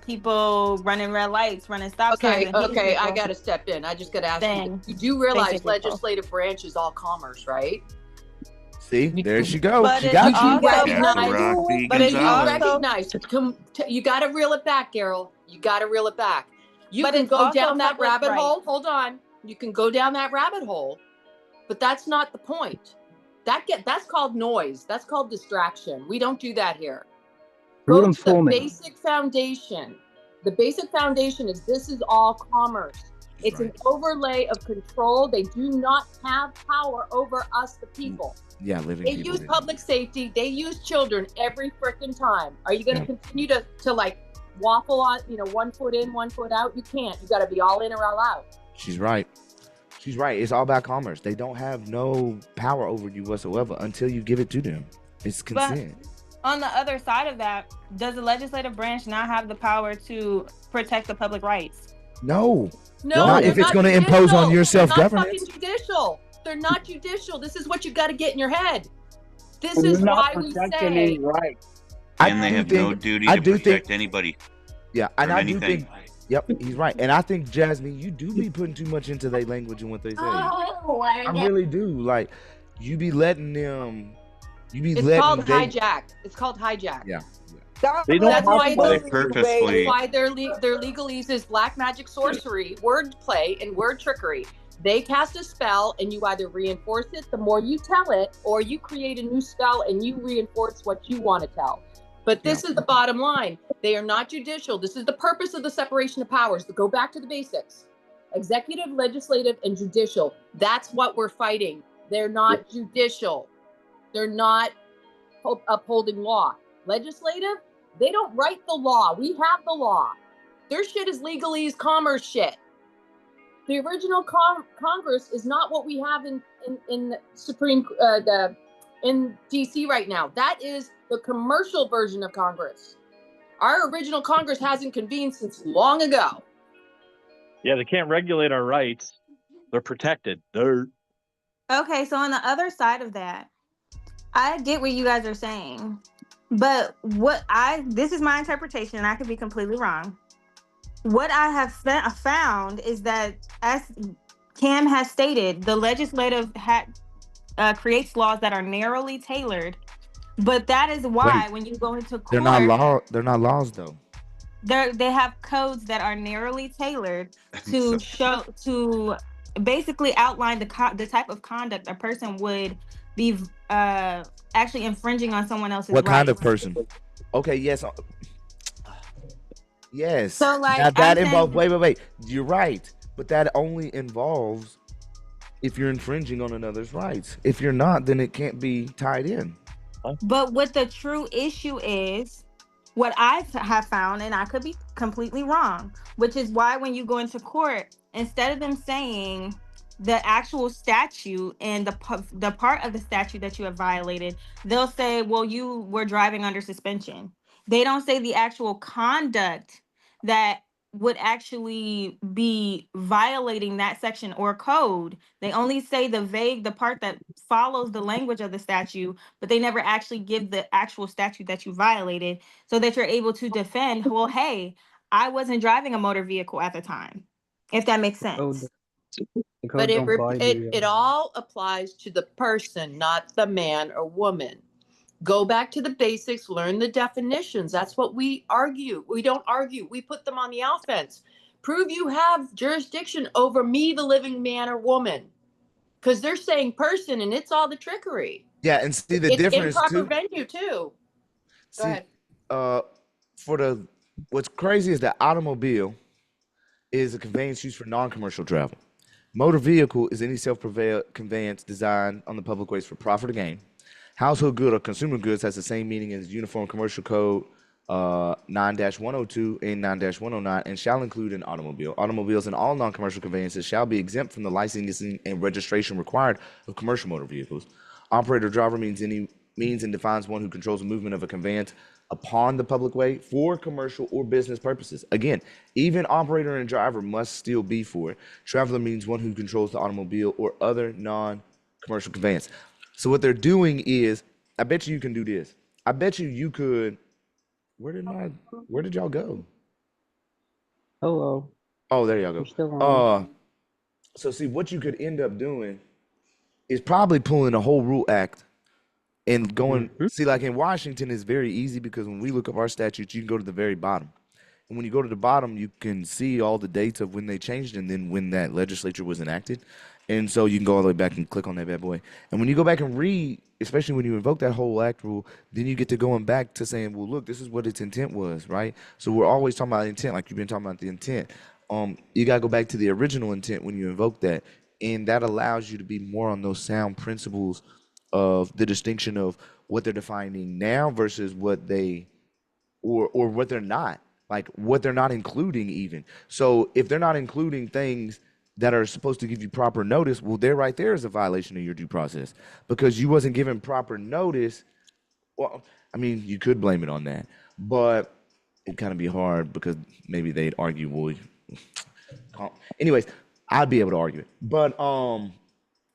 people running red lights, running stop signs. Okay, I got to step in. I just got to ask you. You do realize legislative branch is all commerce, right? See, there she goes. But she got you. You got to reel it back, Carol. You got to reel it back. You can go down that rabbit hole. Hold on. You can go down that rabbit hole, but that's not the point. That's called noise. That's called distraction. We don't do that here. Go to the basic foundation. The basic foundation is this is all commerce. It's an overlay of control. They do not have power over us, the people. Yeah, living They use public safety. They use children every freaking time. Are you going to continue to like waffle on, 1 foot in, 1 foot out? You can't. You got to be all in or all out. She's right. It's all about commerce. They don't have no power over you whatsoever until you give it to them. It's consent. But on the other side of that, does the legislative branch not have the power to protect the public rights? No, not if it's going to impose on your self-governance. They're not judicial. This is what you got to get in your head. This is why we say. And they have no duty to protect anybody. Yeah, and I do think. Yep, he's right. And I think, Jasmine, you do be putting too much into their language and what they say. I really do. Like, you be letting them. It's called hijack. It's called hijack. Yeah. They don't That's why purposely. Why their legalese is black magic sorcery, word play, and word trickery. They cast a spell, and you either reinforce it the more you tell it, or you create a new spell and you reinforce what you want to tell. But this is the bottom line. They are not judicial. This is the purpose of the separation of powers. To go back to the basics. Executive, legislative, and judicial. That's what we're fighting. They're not judicial. They're not upholding law. Legislative, they don't write the law. We have the law. Their shit is legalese commerce shit. The original Congress is not what we have in the Supreme in DC right now. That is the commercial version of Congress. Our original Congress hasn't convened since long ago. Yeah, they can't regulate our rights. They're protected. Okay, so on the other side of that, I get what you guys are saying, but this is my interpretation, and I could be completely wrong. What I have found is that, as Cam has stated, the legislative creates laws that are narrowly tailored, but that is why when you go into court, they're not laws though. They have codes that are narrowly tailored to basically outlined the type of conduct a person would be actually infringing on someone else's What kind rights. of person? Okay, yes. Yes. So, like, now that I'm involves, saying, wait. You're right. But that only involves if you're infringing on another's rights. If you're not, then it can't be tied in. But what the true issue is, what I have found, and I could be completely wrong, which is why when you go into court, instead of them saying the actual statute and the part of the statute that you have violated, they'll say, well, you were driving under suspension. They don't say the actual conduct that would actually be violating that section or code. They only say the part that follows the language of the statute, but they never actually give the actual statute that you violated, so that you're able to defend, well, hey, I wasn't driving a motor vehicle at the time, if that makes sense. But it all applies to the person, not the man or woman. Go back to the basics, learn the definitions. That's what we argue. We don't argue. We put them on the offense. Prove you have jurisdiction over me, the living man or woman. Because they're saying person, and it's all the trickery. Yeah, and see the difference improper too. venue too. Go ahead. What's crazy is that automobile is a conveyance used for non-commercial travel. Motor vehicle is any self-conveyance designed on the public ways for profit or gain. Household good or consumer goods has the same meaning as Uniform Commercial Code 9-102 and 9-109 and shall include an automobile. Automobiles and all non-commercial conveyances shall be exempt from the licensing and registration required of commercial motor vehicles. Operator driver means and defines one who controls the movement of a conveyance upon the public way for commercial or business purposes. Again, even operator and driver must still be for it. Traveler means one who controls the automobile or other non-commercial conveyance. So what they're doing is, I bet you can do this. I bet you could. Where did y'all go? Hello. Oh, there y'all go. We're still on. So see, what you could end up doing is probably pulling a whole rule act and going, see, like in Washington, it's very easy because when we look up our statutes, you can go to the very bottom. And when you go to the bottom, you can see all the dates of when they changed and then when that legislature was enacted. And so you can go all the way back and click on that bad boy. And when you go back and read, especially when you invoke that whole act rule, then you get to going back to saying, well, look, this is what its intent was, right? So we're always talking about intent, like you've been talking about the intent. You got to go back to the original intent when you invoke that. And that allows you to be more on those sound principles of the distinction of what they're defining now versus what they, or what they're not, like what they're not including even. So if they're not including things that are supposed to give you proper notice, well, there right there is a violation of your due process because you wasn't given proper notice. Well, I mean, you could blame it on that, but it'd kind of be hard because maybe they'd argue, well, anyways, I'd be able to argue it, but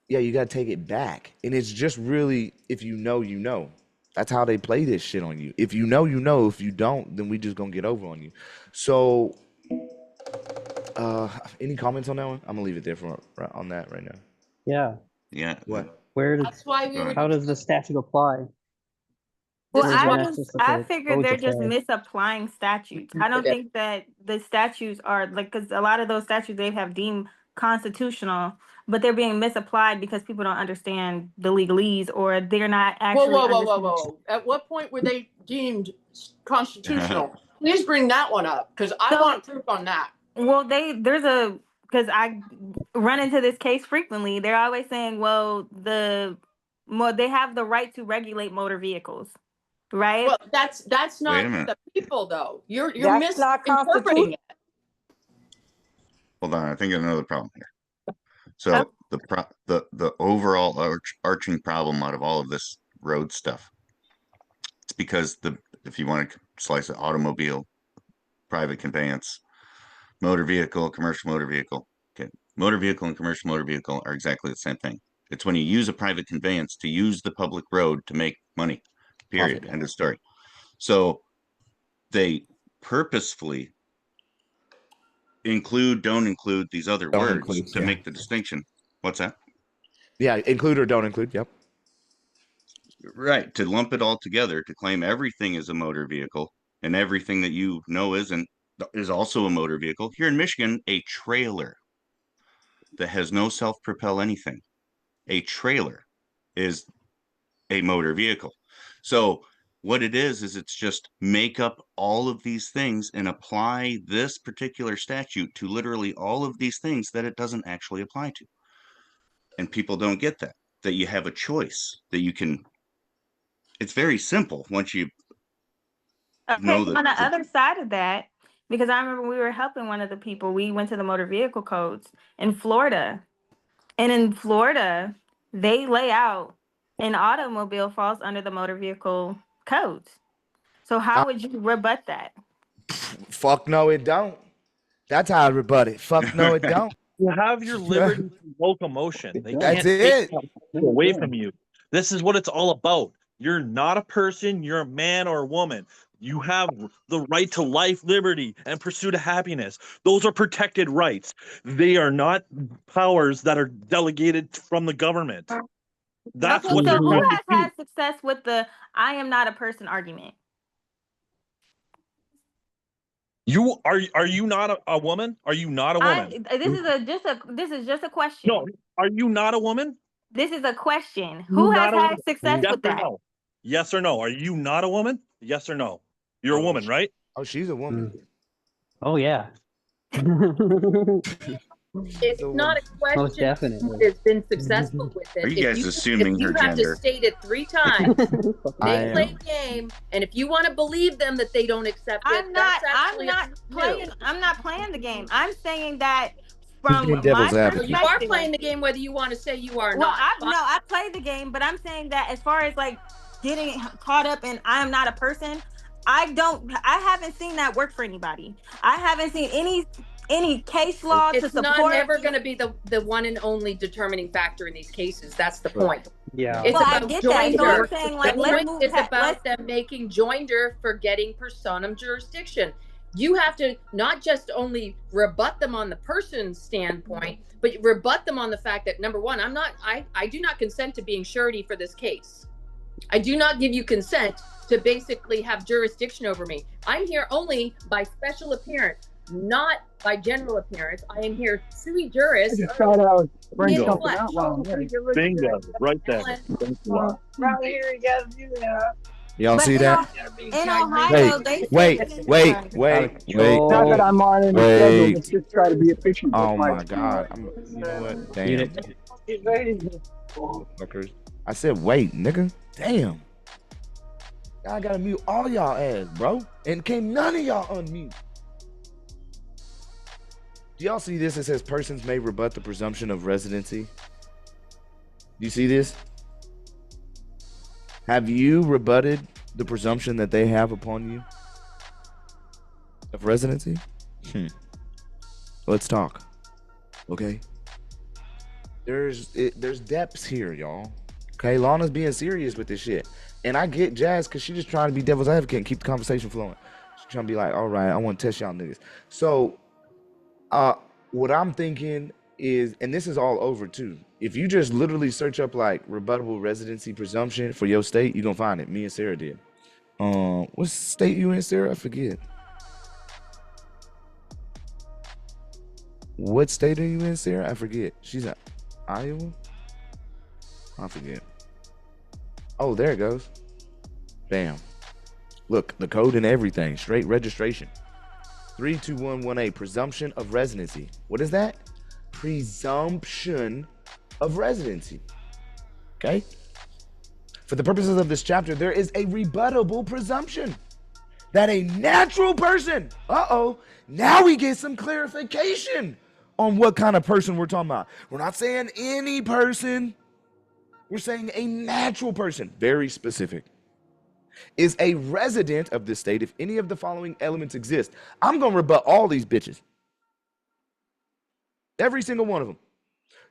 yeah, you got to take it back. And it's just really, if you know, you know. That's how they play this shit on you. If you know, you know. If you don't, then we just gonna get over on you. So, any comments on that one? I'm gonna leave it there on that right now. Yeah. Yeah. What? That's why we were. How does the statute apply? Well, I figured they're just misapplying statutes. I don't think that the statutes are like, because a lot of those statutes they have deemed constitutional, but they're being misapplied because people don't understand the legalese or they're not actually. Whoa. At what point were they deemed constitutional? Please bring that one up because I want proof on that. Well, because I run into this case frequently. They're always saying, well, they have the right to regulate motor vehicles. Right. Well, that's not the people though. You're misinterpreting it. Hold on, I think there's another problem here. So the overall arching problem out of all of this road stuff, it's because if you want to slice it, automobile, private conveyance, motor vehicle, commercial motor vehicle. Okay, motor vehicle and commercial motor vehicle are exactly the same thing. It's when you use a private conveyance to use the public road to make money. Period. End of story. So they purposefully don't include these other words to make the distinction. What's that? Yeah, include or don't include. Yep. Right. To lump it all together, to claim everything is a motor vehicle and everything that you know is also a motor vehicle. Here in Michigan, a trailer that has no self-propel anything. A trailer is a motor vehicle. So what it is it's just make up all of these things and apply this particular statute to literally all of these things that it doesn't actually apply to. And people don't get that you have a choice, that you can. It's very simple once you know that. On the other side of that, because I remember we were helping one of the people, we went to the motor vehicle codes in Florida. And in Florida, they lay out an automobile falls under the motor vehicle codes. So how would you rebut that? Fuck no, it don't. That's how I rebut it. Fuck no, it don't. You have your liberty to locomotion. They That's can't it. take that away from you. This is what it's all about. You're not a person. You're a man or a woman. You have the right to life, liberty, and pursuit of happiness. Those are protected rights. They are not powers that are delegated from the government. That's okay, what so they're who trying to has do. had success with the I am not a person argument? You are you not a woman? Are you not a woman? This is just a question. No, are you not a woman? This is a question. You're Who has not a had woman. success Yes with or that? no? Yes or no? Are you not a woman? Yes or no? You're a woman, right? Oh, she's a woman. Oh yeah. It's not a question. Most definitely. Who has been successful with it. Are you guys assuming if you her have gender? to state it 3 times, I they play am. the game, and if you want to believe them that they don't accept it, I'm not playing. I'm not playing the game. I'm saying that Who's from being devil's my advocate? You are perspective. playing the game whether you want to say you are Well, not. I played the game, but I'm saying that as far as like getting caught up in I am not a person, I haven't seen that work for anybody. I haven't seen any case law to It's support. not never going to be the one and only determining factor in these cases. That's the point. Yeah. It's Well, I about get that. So I'm joinder. saying, like, The let's point move is past- about them making joinder for getting personam jurisdiction. You have to not just only rebut them on the person's standpoint, but rebut them on the fact that, number one, I do not consent to being surety for this case. I do not give you consent to basically have jurisdiction over me. I'm here only by special appearance, not by general appearance. I am here sui juris. I just thought I was bringing in something flesh. out while I'm there. Bingo, right there. Thank you. Right here, you gotta do that. Y'all see that? In Ohio, they Wait. Not that I'm on any schedule, let's just try to be efficient. Oh my God. You know what? Damn. Fuckers. I said wait, nigga. Damn. I gotta mute all y'all ass, bro. And can't none of y'all unmute. Do y'all see this? It says persons may rebut the presumption of residency. Do you see this? Have you rebutted the presumption that they have upon you of residency? Let's talk. Okay. There's depths here, y'all. Okay, Lana's being serious with this shit. And I get Jazz because she's just trying to be devil's advocate and keep the conversation flowing. She's trying to be like, all right, I want to test y'all niggas. So what I'm thinking is, and this is all over too, if you just literally search up like rebuttable residency presumption for your state, you're gonna find it. Me and Sarah did. What state you in, Sarah? I forget. What state are you in, Sarah? I forget. She's in Iowa? I forget. Oh, there it goes. Bam. Look, the code and everything. Straight registration. 32118, presumption of residency. What is that? Presumption of residency. Okay? For the purposes of this chapter, there is a rebuttable presumption that a natural person, now we get some clarification on what kind of person we're talking about. We're not saying any person. We're saying a natural person, very specific, is a resident of this state if any of the following elements exist. I'm going to rebut all these bitches. Every single one of them.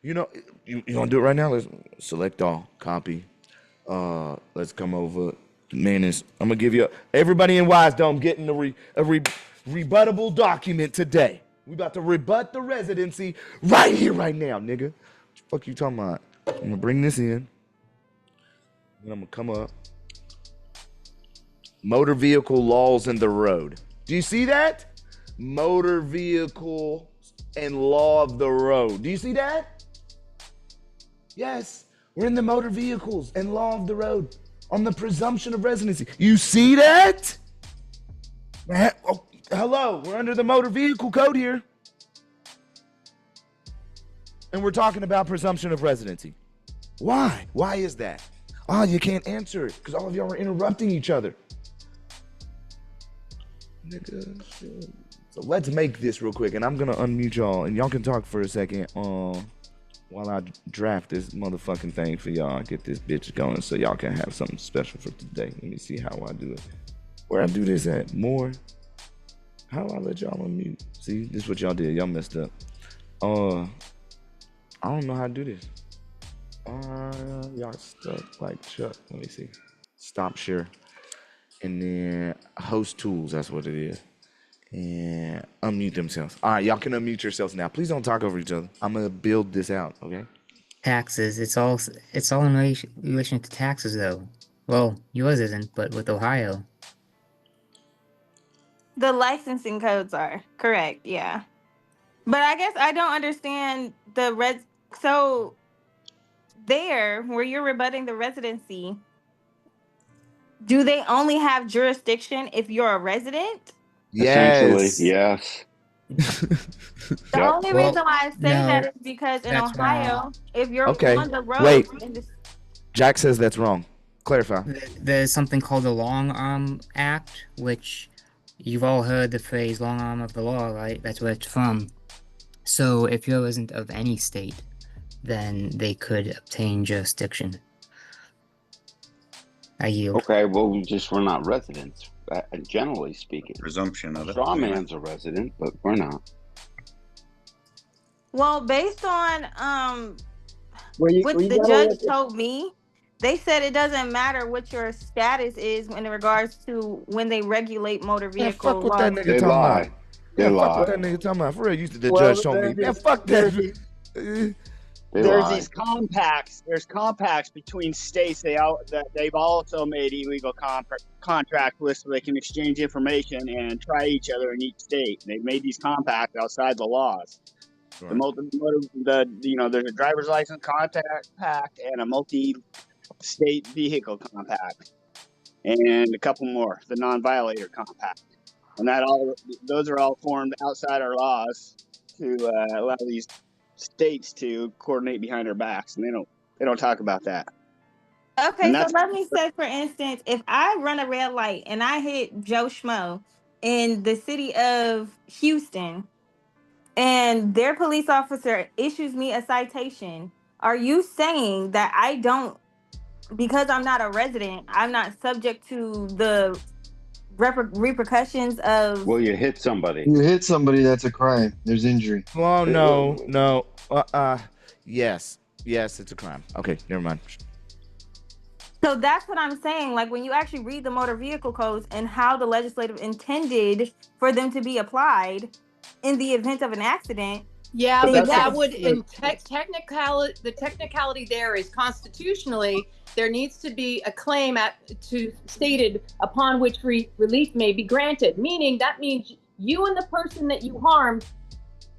You know, you want to do it right now? Let's select all, copy. Let's come over. Man, I'm going to give you, everybody in Wisedome getting a rebuttable document today. We about to rebut the residency right here, right now, nigga. What the fuck you talking about? I'm going to bring this in. And I'm going to come up. Motor vehicle laws in the road. Do you see that? Motor vehicle and law of the road. Do you see that? Yes, we're in the motor vehicles and law of the road on the presumption of residency. You see that? Oh, hello, we're under the motor vehicle code here. And we're talking about presumption of residency. Why? Why is that? Oh, you can't answer it because all of y'all are interrupting each other. Nigga, shit. So let's make this real quick, and I'm gonna unmute y'all, and y'all can talk for a second while I draft this motherfucking thing for y'all. Get this bitch going so y'all can have something special for today. Let me see how I do it. Where I do this at? More? How do I let y'all unmute? See, this is what y'all did. Y'all messed up. I don't know how to do this. Y'all stuck like Chuck. Let me see. Stop share. And then host tools, that's what it is. And unmute themselves. All right, y'all can unmute yourselves now. Please don't talk over each other. I'm gonna build this out, okay? Taxes. It's all in relation to taxes, though. Well, yours isn't, but with Ohio. The licensing codes are correct, yeah. But I guess I don't understand the so there where you're rebutting the residency, do they only have jurisdiction if you're a resident? Essentially, Yes. yes. The only reason why I say that is because in Ohio, wrong. if you're Okay. on the road, Wait. Jack says that's wrong. Clarify. There's something called the Long Arm Act, which you've all heard the phrase long arm of the law, right? That's where it's from. So if you're a resident of any state, then they could obtain jurisdiction. I yield. Okay, well, we're not residents, generally speaking. Presumption of it. Straw man's a resident, but we're not. Well, based on what the judge told me, they said it doesn't matter what your status is in regards to when they regulate motor vehicle fuck what laws. that nigga talking about. They lie. Fuck what that nigga talking about. For real, the judge told me. Yeah, fuck that. There's these compacts. There's compacts between states. That they've also made illegal contract lists where they can exchange information and try each other in each state. They've made these compacts outside the laws. Right. There's a driver's license compact and a multi-state vehicle compact, and a couple more, the non-violator compact, and those are all formed outside our laws to allow these states to coordinate behind our backs, and they don't talk about that. Okay, so let me say, for instance, if I run a red light and I hit Joe Schmo in the city of Houston, and their police officer issues me a citation, are you saying that I don't, because I'm not a resident, I'm not subject to the repercussions of... Well, you hit somebody. You hit somebody, that's a crime. There's injury. Oh, no. Yes, it's a crime. Okay, never mind. So that's what I'm saying. Like, when you actually read the motor vehicle codes and how the legislative intended for them to be applied in the event of an accident. Yeah, but that would, in the technicality there is constitutionally, there needs to be a claim stated upon which relief may be granted. Meaning that means you and the person that you harmed,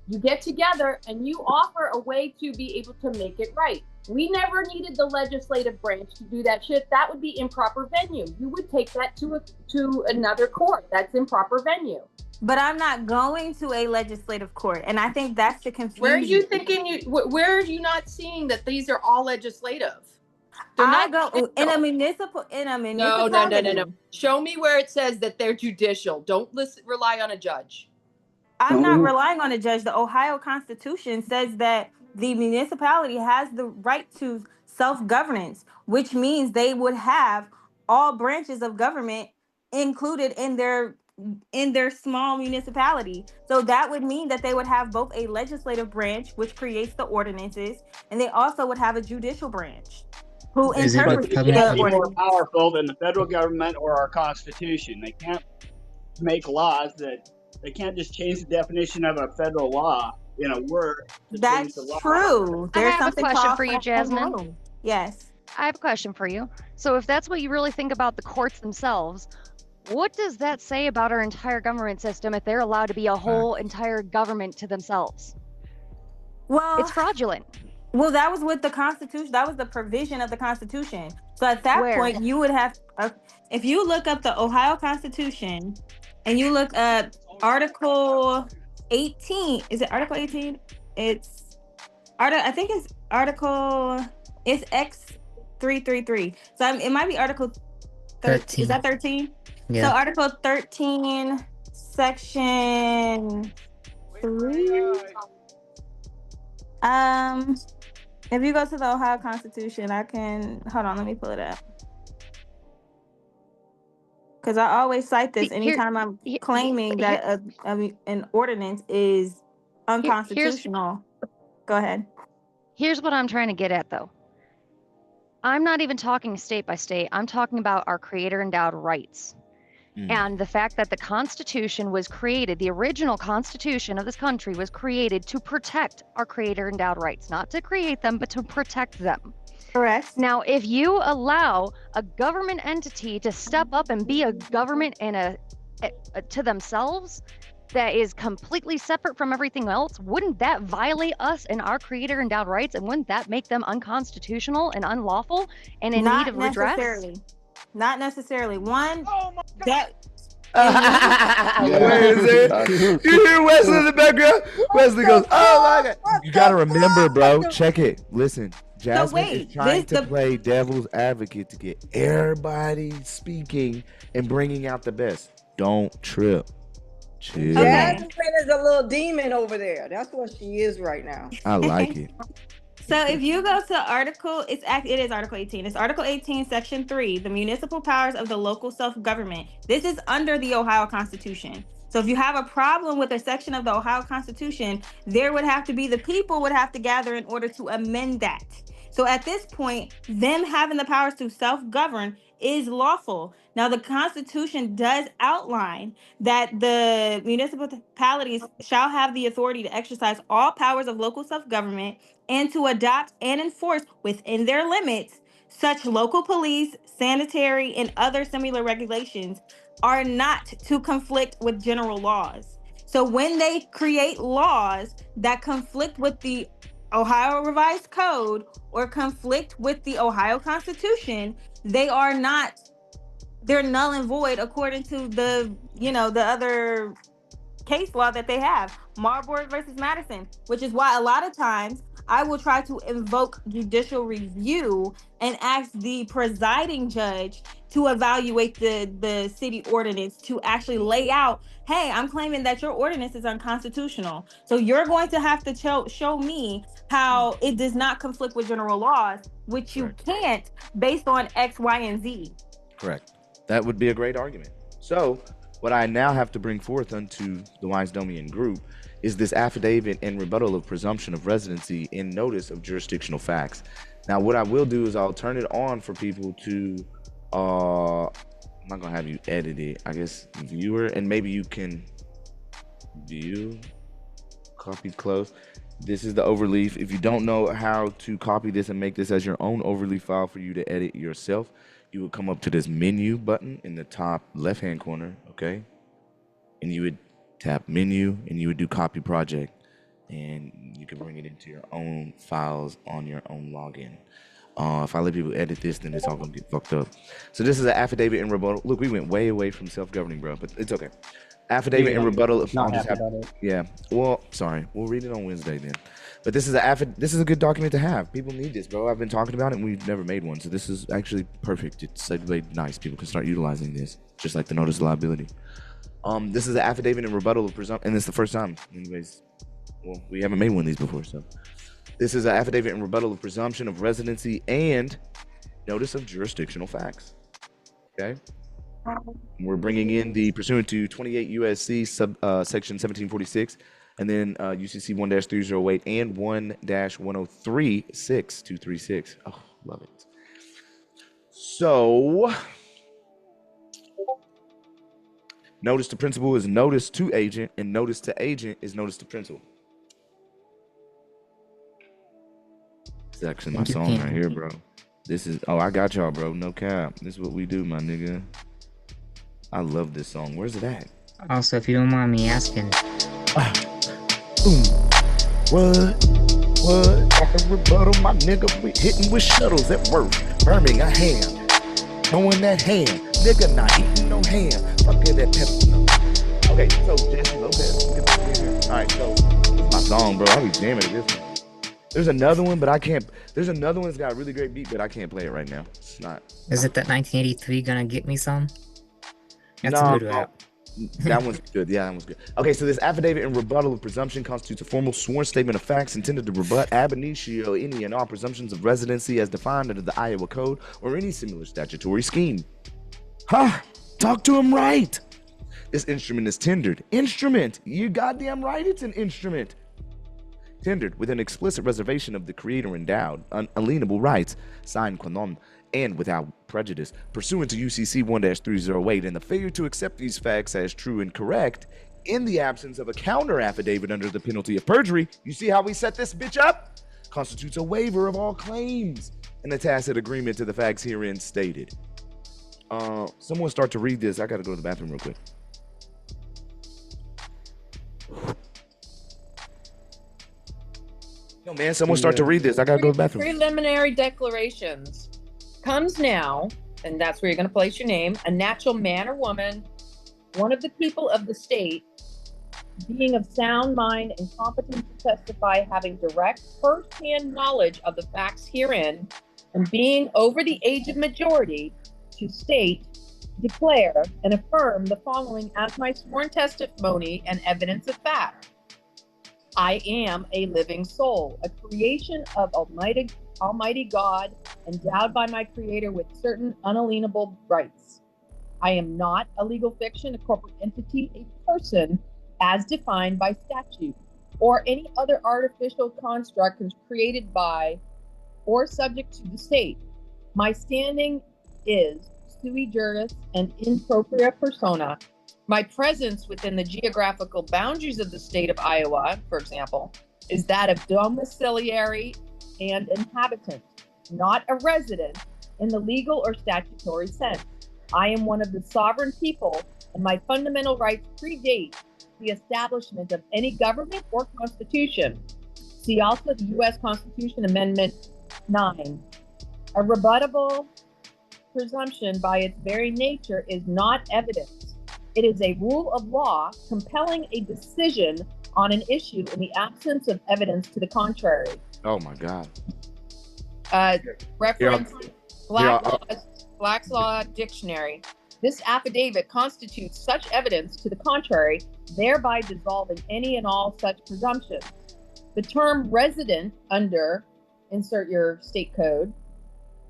you get together and you offer a way to be able to make it right. We never needed the legislative branch to do that shit. That would be improper venue. You would take that to another court. That's improper venue. But I'm not going to a legislative court, and I think that's the confusion. Where are you thinking where are you not seeing that these are all legislative? I go in a municipality. No. Show me where it says that they're judicial. Don't rely on a judge. I'm not relying on a judge. The Ohio Constitution says that the municipality has the right to self-governance, which means they would have all branches of government included in their small municipality. So that would mean that they would have both a legislative branch, which creates the ordinances, and they also would have a judicial branch who interprets the ordinance. More powerful than the federal government or our Constitution. They can't make laws that they can't just change the definition of a federal law in a word. That's true. I have a question for you, Jasmine. Yes. I have a question for you. So if that's what you really think about the courts themselves, what does that say about our entire government system if they're allowed to be a whole entire government to themselves? Well, It's fraudulent. Well, that was with the Constitution. That was the provision of the Constitution. So at that point, you would have, if you look up the Ohio Constitution and you look up Article 18, is it Article 18? I think it's it's X333. So it might be Article 13. Is that 13? Yeah. So Article 13, Section 3. If you go to the Ohio Constitution, hold on, let me pull it up. Because I always cite this anytime I'm claiming that an ordinance is unconstitutional. Go ahead. Here's what I'm trying to get at, though. I'm not even talking state by state. I'm talking about our creator endowed rights. And the fact that the Constitution was created, the original Constitution of this country was created to protect our creator endowed rights, not to create them, but to protect them. Correct. Now, if you allow a government entity to step up and be a government and to themselves that is completely separate from everything else, wouldn't that violate us and our creator endowed rights? And wouldn't that make them unconstitutional and unlawful and in need of redress? Not necessarily. One, Where is it? You hear Wesley in the background? Wesley goes, oh my God. You got to remember, bro. Check it. Listen, Jasmine is trying to play devil's advocate to get everybody speaking and bringing out the best. Don't trip. Chill. Jasmine is a little demon over there. That's what she is right now. I like it. So if you go to Article 18. It's Article 18, Section 3, the municipal powers of the local self-government. This is under the Ohio Constitution. So if you have a problem with a section of the Ohio Constitution, the people would have to gather in order to amend that. So at this point, them having the powers to self-govern is lawful. Now, the Constitution does outline that the municipalities shall have the authority to exercise all powers of local self-government and to adopt and enforce within their limits such local police, sanitary, and other similar regulations are not to conflict with general laws. So when they create laws that conflict with the Ohio Revised Code or conflict with the Ohio Constitution, they're null and void according to the other case law that they have, Marbury versus Madison, which is why a lot of times I will try to invoke judicial review and ask the presiding judge to evaluate the city ordinance to actually lay out, hey, I'm claiming that your ordinance is unconstitutional. So you're going to have to show me how it does not conflict with general laws, which you can't based on X, Y, and Z. Correct. That would be a great argument. So what I now have to bring forth unto the Wisedomian group is this affidavit and rebuttal of presumption of residency in notice of jurisdictional facts. Now, what I will do is I'll turn it on for people to, I'm not gonna have you edit it, I guess viewer, and maybe you can view, copy, close. This is the overleaf. If you don't know how to copy this and make this as your own overleaf file for you to edit yourself, you would come up to this menu button in the top left-hand corner, okay? And you would tap menu and you would do copy project, and you can bring it into your own files on your own login. If I let people edit this, then it's all gonna get fucked up. So this is an affidavit and rebuttal. Look, we went way away from self-governing, bro, but it's okay. Affidavit and rebuttal. Yeah. Well, sorry. We'll read it on Wednesday then. But this is a good document to have. People need this, bro. I've been talking about it and we've never made one. So this is actually perfect. It's like nice. People can start utilizing this, just like the notice of liability. This is the affidavit and rebuttal of presumption, and it's the first time. Anyways, well, we haven't made one of these before, so. This is an affidavit and rebuttal of presumption of residency and notice of jurisdictional facts. Okay. We're bringing in the pursuant to 28 U.S.C. section 1746, and then UCC 1-308 and 1-1036236. Oh, love it. So, notice to principal is notice to agent, and notice to agent is notice to principal. This is actually my song right here, bro. This is, oh, I got y'all, bro. No cap. This is what we do, my nigga. I love this song. Where's it at? Also, if you don't mind me asking. What? What? At the rebuttal, my nigga, we hitting with shuttles at work. Birmingham, throwing that ham. Nigga not eating no ham. Fuck it, that pepper. No. Okay, so Jesse Lopez, get this in here. All right, so it's my song, bro. I be jamming to this one. There's another one, but I can't. There's another one that's got a really great beat, but I can't play it right now. It's not. Is it that 1983 Gonna Get Me song? That's No, a good rap. That one's good. Yeah, that one's good. Okay, so this affidavit in rebuttal of presumption constitutes a formal sworn statement of facts intended to rebut ab initio any and all presumptions of residency as defined under the Iowa Code or any similar statutory scheme. Huh? Talk to him right. This instrument is tendered. Instrument. You goddamn right it's an instrument. Tendered with an explicit reservation of the creator endowed unalienable rights, signed qua non, and without prejudice, pursuant to UCC 1-308, and the failure to accept these facts as true and correct in the absence of a counter affidavit under the penalty of perjury. You see how we set this bitch up? Constitutes a waiver of all claims and a tacit agreement to the facts herein stated. Someone start to read this. I gotta go to the bathroom real quick. No, man, someone start to read this. I gotta go to the bathroom. Preliminary declarations comes now, and that's where you're going to place your name. A natural man or woman, one of the people of the state, being of sound mind and competent to testify, having direct first-hand knowledge of the facts herein, and being over the age of majority, to state, declare, and affirm the following as my sworn testimony and evidence of fact. I am a living soul, a creation of Almighty God, endowed by my Creator with certain unalienable rights. I am not a legal fiction, a corporate entity, a person as defined by statute, or any other artificial construct created by or subject to the state. My standing is sui juris and in propria persona. My presence within the geographical boundaries of the state of Iowa, for example, is that of domiciliary and inhabitant, not a resident in the legal or statutory sense. I am one of the sovereign people, and my fundamental rights predate the establishment of any government or constitution. See also the U.S. Constitution Amendment 9. A rebuttable presumption by its very nature is not evidence. It is a rule of law compelling a decision on an issue in the absence of evidence to the contrary. Oh my God. Reference Black's Law Dictionary. This affidavit constitutes such evidence to the contrary, thereby dissolving any and all such presumptions. The term resident under, insert your state code,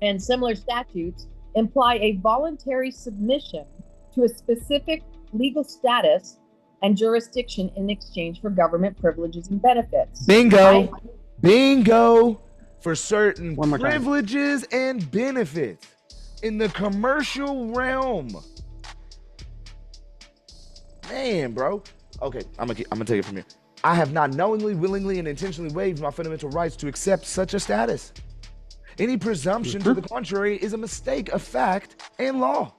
and similar statutes imply a voluntary submission to a specific legal status and jurisdiction in exchange for government privileges and benefits. Bingo. Bingo. For certain privileges and benefits in the commercial realm. Man, bro. Okay, I'm gonna take it from here. I have not knowingly, willingly, and intentionally waived my fundamental rights to accept such a status. Any presumption to the contrary is a mistake of fact and law.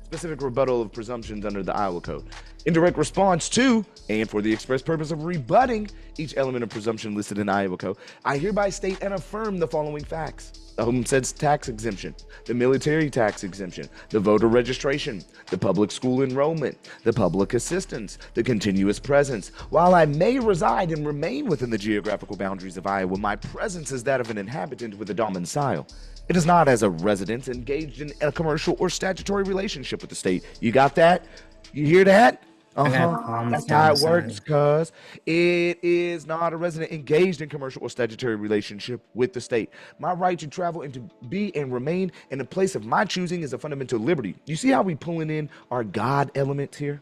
Specific rebuttal of presumptions under the Iowa Code. In direct response to, and for the express purpose of rebutting each element of presumption listed in Iowa Code, I hereby state and affirm the following facts. The homestead tax exemption, the military tax exemption, the voter registration, the public school enrollment, the public assistance, the continuous presence. While I may reside and remain within the geographical boundaries of Iowa, my presence is that of an inhabitant with a domicile. It is not as a resident engaged in a commercial or statutory relationship with the state. You got that? You hear that? That's how it works, cuz it is not a resident engaged in commercial or statutory relationship with the state. My right to travel and to be and remain in a place of my choosing is a fundamental liberty. You see how we pulling in our God element here?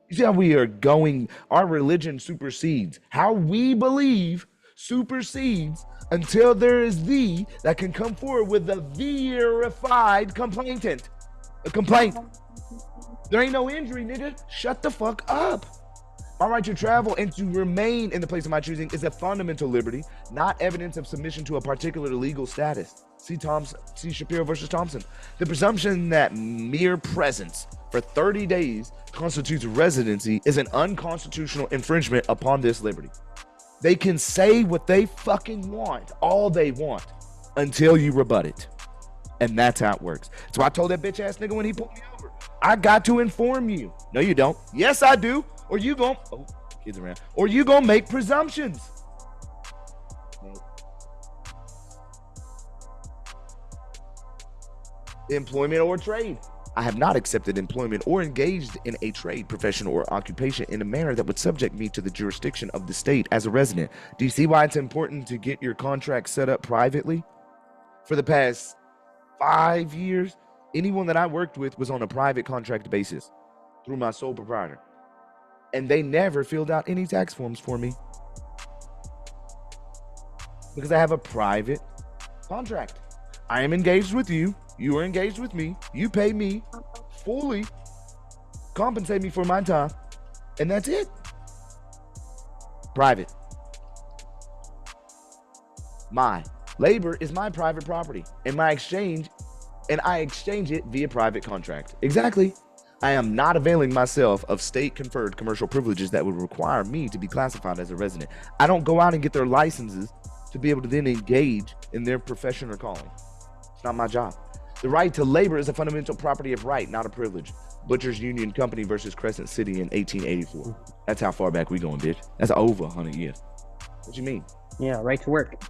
You see how we are going, our religion supersedes. How we believe supersedes until there is thee that can come forward with a verified complainant. A complaint. There ain't no injury, nigga. Shut the fuck up. My right to travel and to remain in the place of my choosing is a fundamental liberty, not evidence of submission to a particular legal status. See Shapiro versus Thompson. The presumption that mere presence for 30 days constitutes residency is an unconstitutional infringement upon this liberty. They can say what they fucking want, all they want, until you rebut it. And that's how it works. So I told that bitch ass nigga when he pulled me over, I got to inform you. No, you don't. Yes, I do. Or you gon' kids around. Or you gonna make presumptions. Employment or trade. I have not accepted employment or engaged in a trade, profession, or occupation in a manner that would subject me to the jurisdiction of the state as a resident. Do you see why it's important to get your contract set up privately? For the past 5 years, anyone that I worked with was on a private contract basis through my sole proprietor. And they never filled out any tax forms for me because I have a private contract. I am engaged with you. You are engaged with me. You pay me fully, compensate me for my time, and that's it. Private. My labor is my private property, and I exchange it via private contract. Exactly. I am not availing myself of state-conferred commercial privileges that would require me to be classified as a resident. I don't go out and get their licenses to be able to then engage in their profession or calling. It's not my job. The right to labor is a fundamental property of right, not a privilege. Butchers Union Company versus Crescent City in 1884. That's how far back we going, bitch. That's over 100 years. What you mean? Yeah, right to work.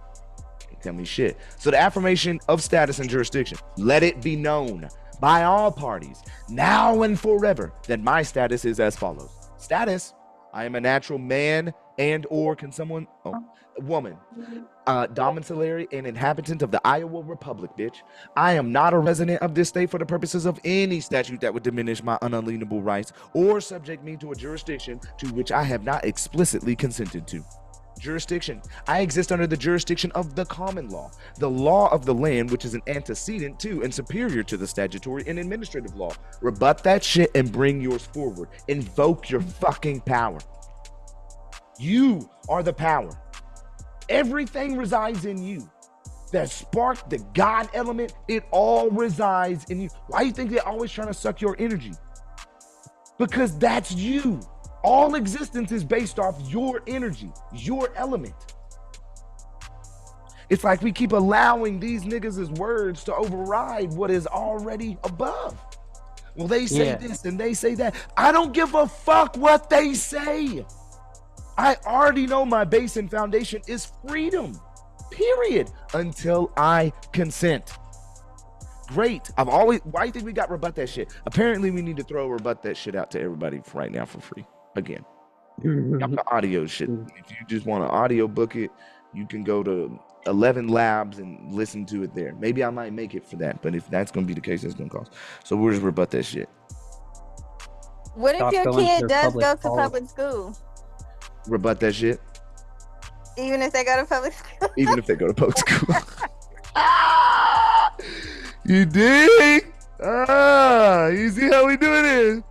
Can't tell me shit. So the affirmation of status and jurisdiction. Let it be known by all parties, now and forever, that my status is as follows. Status: I am a natural man and or woman, domiciliary and inhabitant of the Iowa Republic, bitch. I am not a resident of this state for the purposes of any statute that would diminish my unalienable rights or subject me to a jurisdiction to which I have not explicitly consented to. Jurisdiction: I exist under the jurisdiction of the common law, the law of the land, which is an antecedent to and superior to the statutory and administrative law. Rebut that shit and bring yours forward. Invoke your fucking power. You are the power. Everything resides in you. That spark, the God element, it all resides in you. Why do you think they're always trying to suck your energy? Because that's you. All existence is based off your energy, your element. It's like we keep allowing these niggas' words to override what is already above. Well, they say this and they say that. I don't give a fuck what they say. I already know my base and foundation is freedom, period, until I consent. Great. Why do you think we got rebut that shit? Apparently we need to throw rebut that shit out to everybody right now for free. Again, got the audio shit. If you just want to audio book it, you can go to 11 Labs and listen to it there. Maybe I might make it for that, but if that's going to be the case, that's going to cost. So we'll just rebut that shit. What if your kid does go to public school? Rebut that shit. Even if they go to public school? Even if they go to public school. You dig? You see how we doing it?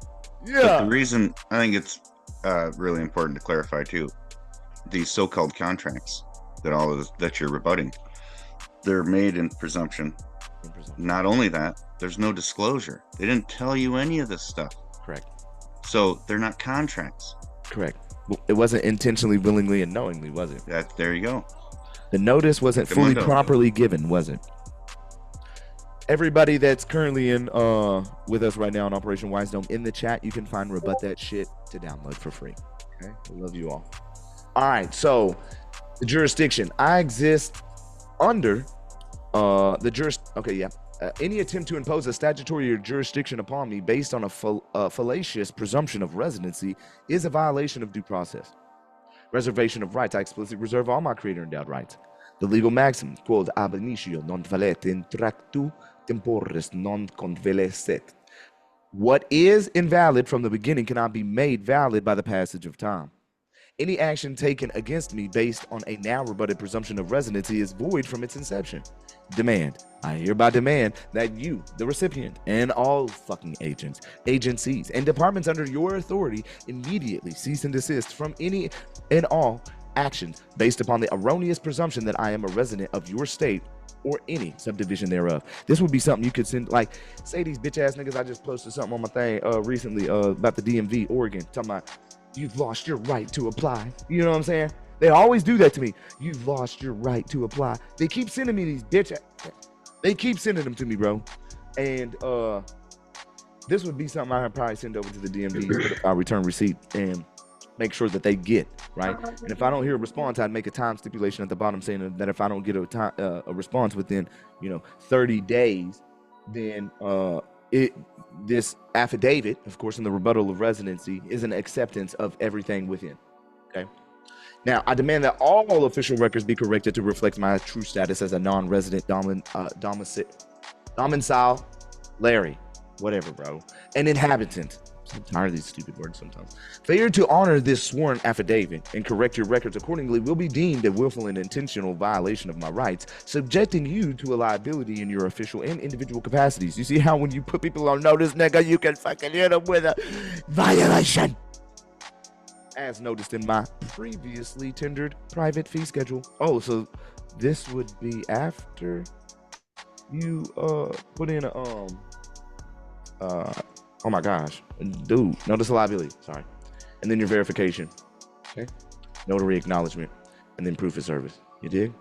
Yeah. But the reason I think it's really important to clarify too, these so-called contracts that you're rebutting, they're made in presumption. Not only that, there's no disclosure. They didn't tell you any of this stuff. Correct. So they're not contracts. Correct. It wasn't intentionally, willingly, and knowingly, was it? There you go. The notice wasn't fully properly given, was it? Everybody that's currently in with us right now on Operation Wisedome, in the chat, you can find Rebut That Shit to download for free. Okay, I love you all. All right, so the jurisdiction. I exist under any attempt to impose a statutory jurisdiction upon me based on a fallacious presumption of residency is a violation of due process. Reservation of rights. I explicitly reserve all my creator endowed rights. The legal maxim, quod ab initio non valet in tractu temporis non convalescet. What is invalid from the beginning cannot be made valid by the passage of time. Any action taken against me based on a now rebutted presumption of residency is void from its inception. Demand. I hereby demand that you, the recipient, and all fucking agents, agencies, and departments under your authority immediately cease and desist from any and all actions based upon the erroneous presumption that I am a resident of your state or any subdivision thereof. This would be something you could send, like, say these bitch ass niggas. I just posted something on my thing recently about the DMV, Oregon, talking about you've lost your right to apply. You know what I'm saying? They always do that to me. You've lost your right to apply. They keep sending me these bitch. They keep sending them to me, bro. And this would be something I'd probably send over to the DMV, certify return receipt, and make sure that they get, right? And if I don't hear a response, I'd make a time stipulation at the bottom saying that if I don't get a response within, 30 days, then this affidavit, of course, in the rebuttal of residency, is an acceptance of everything within. Okay. Now, I demand that all official records be corrected to reflect my true status as a non-resident domicile, Larry, whatever, bro, an inhabitant. I'm tired of these stupid words sometimes. Failure to honor this sworn affidavit and correct your records accordingly will be deemed a willful and intentional violation of my rights, subjecting you to a liability in your official and individual capacities. You see how when you put people on notice, nigga, you can fucking hit them with a violation, as noticed in my previously tendered private fee schedule. Oh, so this would be after you put in a oh my gosh, dude, notice of liability, sorry. And then your verification, okay? Notary acknowledgement, and then proof of service. You dig?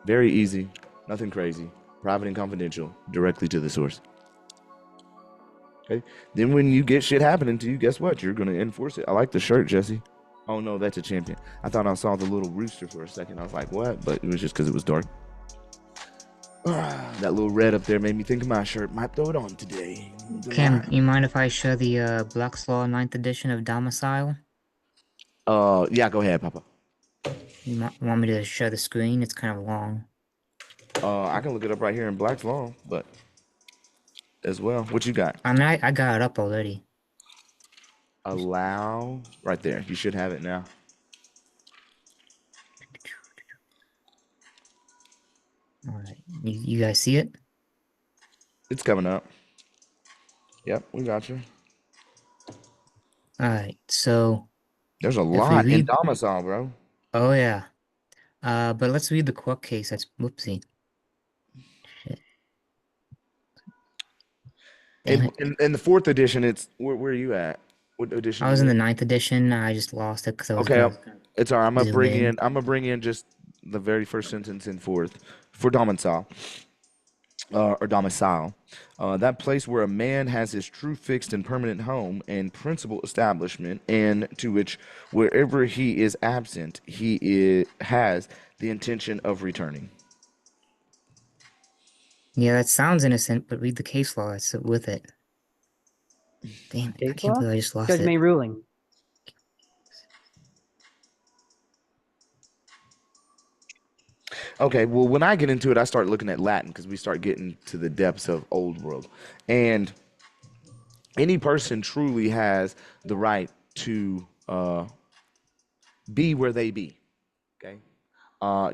Very easy, nothing crazy, private and confidential, directly to the source. Okay. Then when you get shit happening to you, guess what? You're gonna enforce it. I like the shirt, Jesse. Oh no, that's a champion. I thought I saw the little rooster for a second. I was like, what? But it was just because it was dark. That little red up there made me think of my shirt. Might throw it on today. Cam, you mind if I show the Black's Law 9th edition of domicile? Yeah, go ahead, Papa. You want me to show the screen? It's kind of long. I can look it up right here in Black's Law, but as well. What you got? I mean, I got it up already. Allow right there. You should have it now. All right, you guys see it? It's coming up. Yep, we got you. All right, so there's a lot in domicile, bro. Oh yeah, but let's read the court case. That's whoopsie. Shit. In the 4th edition, it's where are you at? What edition? I was in the 9th edition. I just lost it because I was it's all right. I'm gonna bring in just the very first sentence in 4th for domicile. Or domicile, that place where a man has his true fixed and permanent home and principal establishment, and to which wherever he is absent, he has the intention of returning. Yeah, that sounds innocent, but read the case law that's with it. Damn it, I can't believe I just lost it. Judge May ruling. Okay, well, when I get into it, I start looking at Latin because we start getting to the depths of Old World. And any person truly has the right to be where they be, okay?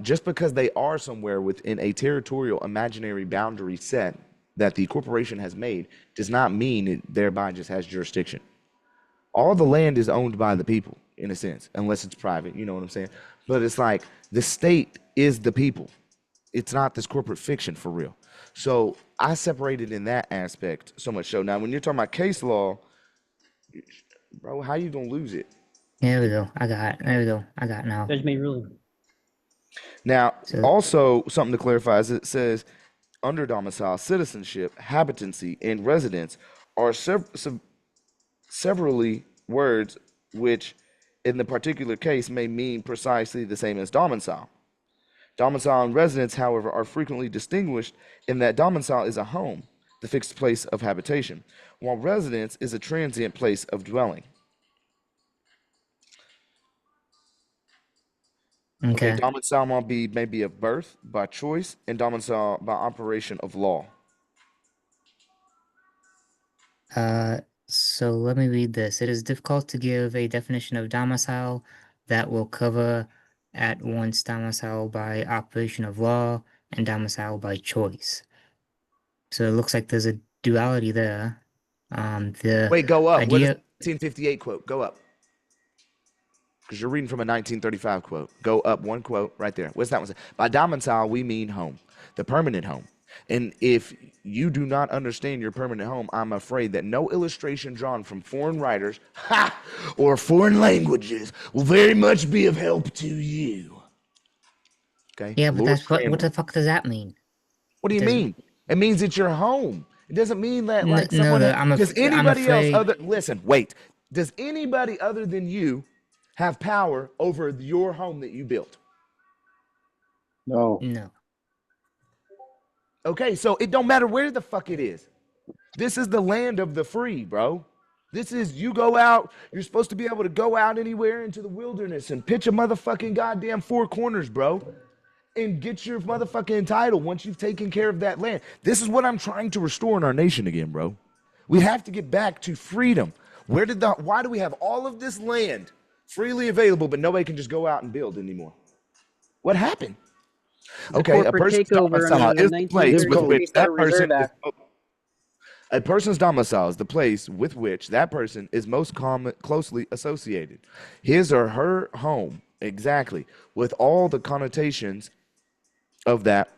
Just because they are somewhere within a territorial imaginary boundary set that the corporation has made does not mean it thereby just has jurisdiction. All the land is owned by the people, in a sense, unless it's private, you know what I'm saying? But it's like the state is the people. It's not this corporate fiction for real. So I separated in that aspect so much so. Now, when you're talking about case law, bro, how you gonna lose it? There we go. I got it. There we go. I got it now. Judge May ruling. Now, also something to clarify is it says under domicile, citizenship, habitancy, and residence are severally words which in the particular case may mean precisely the same as domicile. Domicile and residence, however, are frequently distinguished in that domicile is a home, the fixed place of habitation, while residence is a transient place of dwelling. Okay. Domicile may be of birth, by choice, and domicile by operation of law. So let me read this. It is difficult to give a definition of domicile that will cover at once domicile by operation of law and domicile by choice. So it looks like there's a duality there. Wait, go up. What is the 1958 quote? Go up. Because you're reading from a 1935 quote. Go up one quote right there. What's that one say? By domicile, we mean home, the permanent home. And if you do not understand your permanent home, I'm afraid that no illustration drawn from foreign writers or foreign languages will very much be of help to you. Okay? Yeah, but what the fuck does that mean? What do you mean? It means it's your home. It doesn't mean that like someone does anybody else other wait. Does anybody other than you have power over your home that you built? No. No. Okay, so it don't matter where the fuck it is. This is the land of the free, bro. This is, you go out, you're supposed to be able to go out anywhere into the wilderness and pitch a motherfucking goddamn four corners, bro, and get your motherfucking title once you've taken care of that land. This is what I'm trying to restore in our nation again, bro. We have to get back to freedom. Why do we have all of this land freely available, but nobody can just go out and build anymore? What happened? Okay, a person's domicile is the place with which that person is, a person's domicile is the place with which that person is most closely associated. His or her home, exactly, with all the connotations of that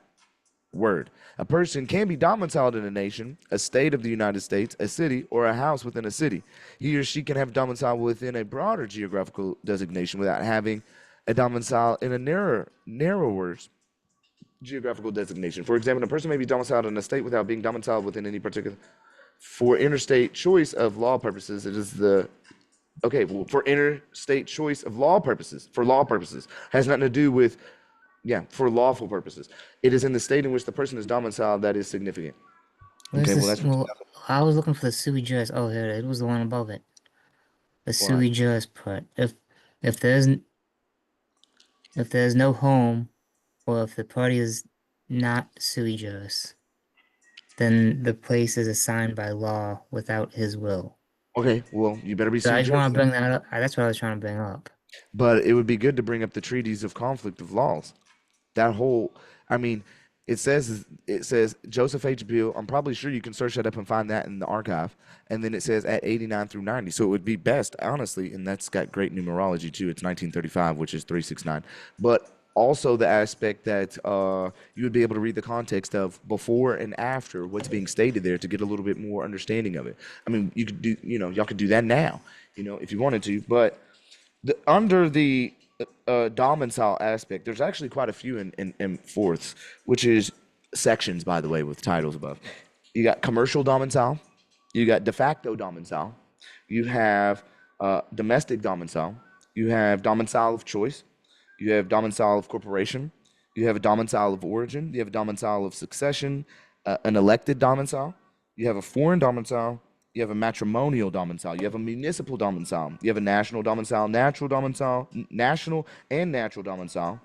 word. A person can be domiciled in a nation, a state of the United States, a city, or a house within a city. He or she can have domicile within a broader geographical designation without having a domicile in a narrower geographical designation. For example, a person may be domiciled in a state without being domiciled within any particular. For interstate choice of law purposes, it is the for interstate choice of law purposes, has nothing to do with for lawful purposes. It is in the state in which the person is domiciled that is significant. I was looking for the sui juris. Oh, here it was the one above it. The sui juris part. If there's no home, or if the party is not sui juris, then the place is assigned by law without his will. Okay, well, you better be sui juris. I just want to bring that up. That's what I was trying to bring up. But it would be good to bring up the treaties of conflict of laws. That whole, I mean, it says Joseph H. Bill. I'm probably sure you can search that up and find that in the archive. And then it says at 89 through 90. So it would be best, honestly, and that's got great numerology too. It's 1935, which is 369. But also the aspect that you would be able to read the context of before and after what's being stated there to get a little bit more understanding of it. I mean, you could do, y'all could do that now, if you wanted to. But under the domicile aspect, there's actually quite a few in fourths, which is sections, by the way, with titles above. You got commercial domicile, you got de facto domicile, you have domestic domicile, you have domicile of choice, you have domicile of corporation, you have a domicile of origin, you have a domicile of succession, an elected domicile, you have a foreign domicile, you have a matrimonial domicile, you have a municipal domicile, you have a national domicile, national and natural domicile,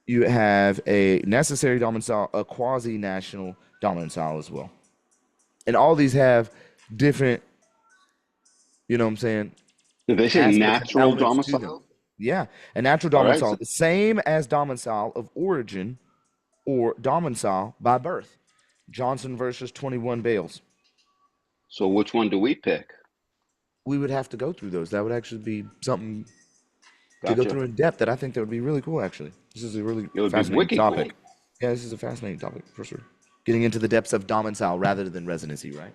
you have a necessary domicile, a quasi-national domicile as well. And all these have different, you know what I'm saying? Did they say natural domicile? Yeah, a natural domicile, the same as domicile of origin or domicile by birth. Johnson versus 21 Bales. So which one do we pick? We would have to go through those. That would actually be something to go through in depth that I think that would be really cool, actually. This is a really fascinating topic. Cool. Yeah, this is a fascinating topic, for sure. Getting into the depths of domicile rather than residency, right?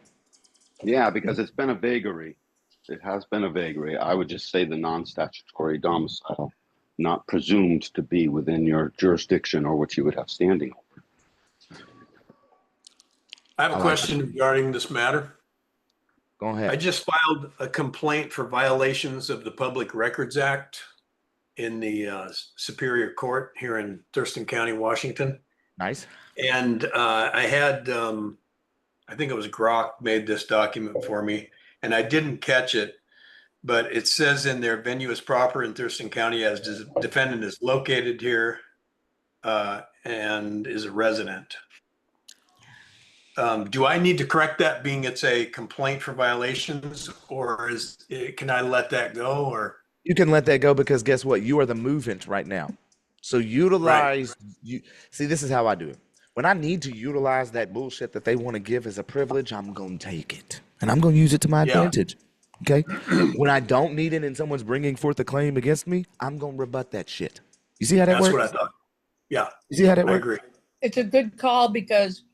Yeah, because it's been a vagary. It has been a vagary. I would just say the non-statutory domicile, not presumed to be within your jurisdiction or what you would have standing over. I have a question regarding this matter. Go ahead. I just filed a complaint for violations of the Public Records Act in the Superior Court here in Thurston County, Washington. Nice. And I had, I think it was Grok made this document for me, and I didn't catch it, but it says in there, venue is proper in Thurston County as defendant is located here and is a resident. Do I need to correct that, being it's a complaint for violations, or can I let that go? Or you can let that go, because guess what? You are the movant right now. So utilize, see, this is how I do it. When I need to utilize that bullshit that they want to give as a privilege, I'm going to take it. And I'm going to use it to my advantage. Okay? When I don't need it and someone's bringing forth a claim against me, I'm going to rebut that shit. You see how that works? That's what I thought. Yeah. You see how that works? I agree. It's a good call, because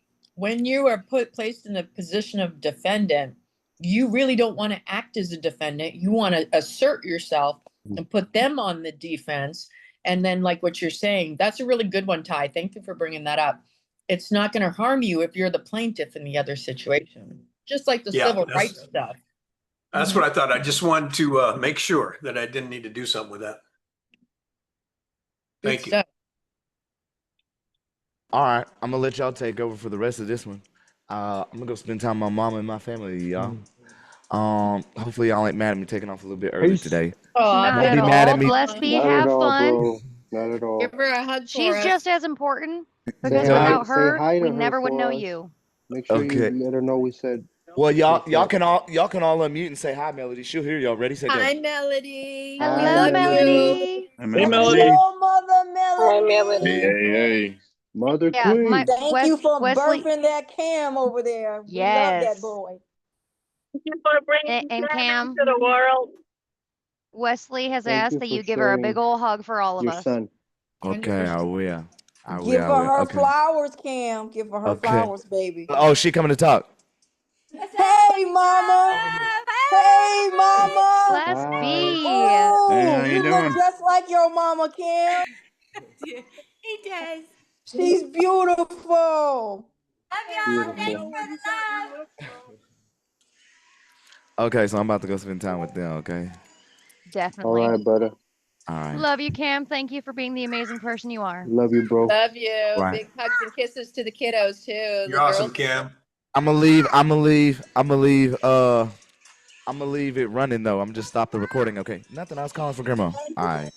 when you are placed in the position of defendant, you really don't want to act as a defendant. You want to assert yourself and put them on the defense. And then, like what you're saying, that's a really good one, Ty. Thank you for bringing that up. It's not going to harm you if you're the plaintiff in the other situation, just like the civil rights stuff. That's what I thought. I just wanted to make sure that I didn't need to do something with that. Thank you. All right, I'm gonna let y'all take over for the rest of this one. I'm gonna go spend time with my mom and my family, y'all. Hopefully y'all ain't mad at me taking off a little bit early today. Not Don't be at mad all. at me. Bless me. Not Have at all, fun. bro. Not at all. Give her a hug for She's us. just as important because Say hi- without say her, hi to we her never would for know us. you. Make sure Okay. you let her know we said. Well, y'all can all unmute and say hi, Melody. She'll hear y'all. Ready, set, go. Hi, Melody. Hello, We love Melody. Hey, Melody. Hello, Mother Melody. Hey. Mother Yeah, Queen. Thank you for Wesley. birthing that Cam over there. We love that boy. Thank you for bringing And Cam, to the world. Wesley has Thank asked you that for you give her a big sharing old hug for all of your us. son. Okay, I will. Give her her Okay. flowers, Cam. Give her her flowers, baby. Oh, she coming to talk. Hey, Mama. Hey, Mama. Let's be. Oh, Hey, how you you look doing? just like your mama, Cam. He does. She's beautiful. Beautiful. Okay, so I'm about to go spend time with them. Okay. Definitely. All right, brother. All right. Love you, Cam. Thank you for being the amazing person you are. Love you, bro. Love you. Right. Big hugs and kisses to the kiddos too. You're awesome, Cam. I'm gonna leave it running though. I'm just stop the recording. Okay. Nothing. I was calling for grandma. All right.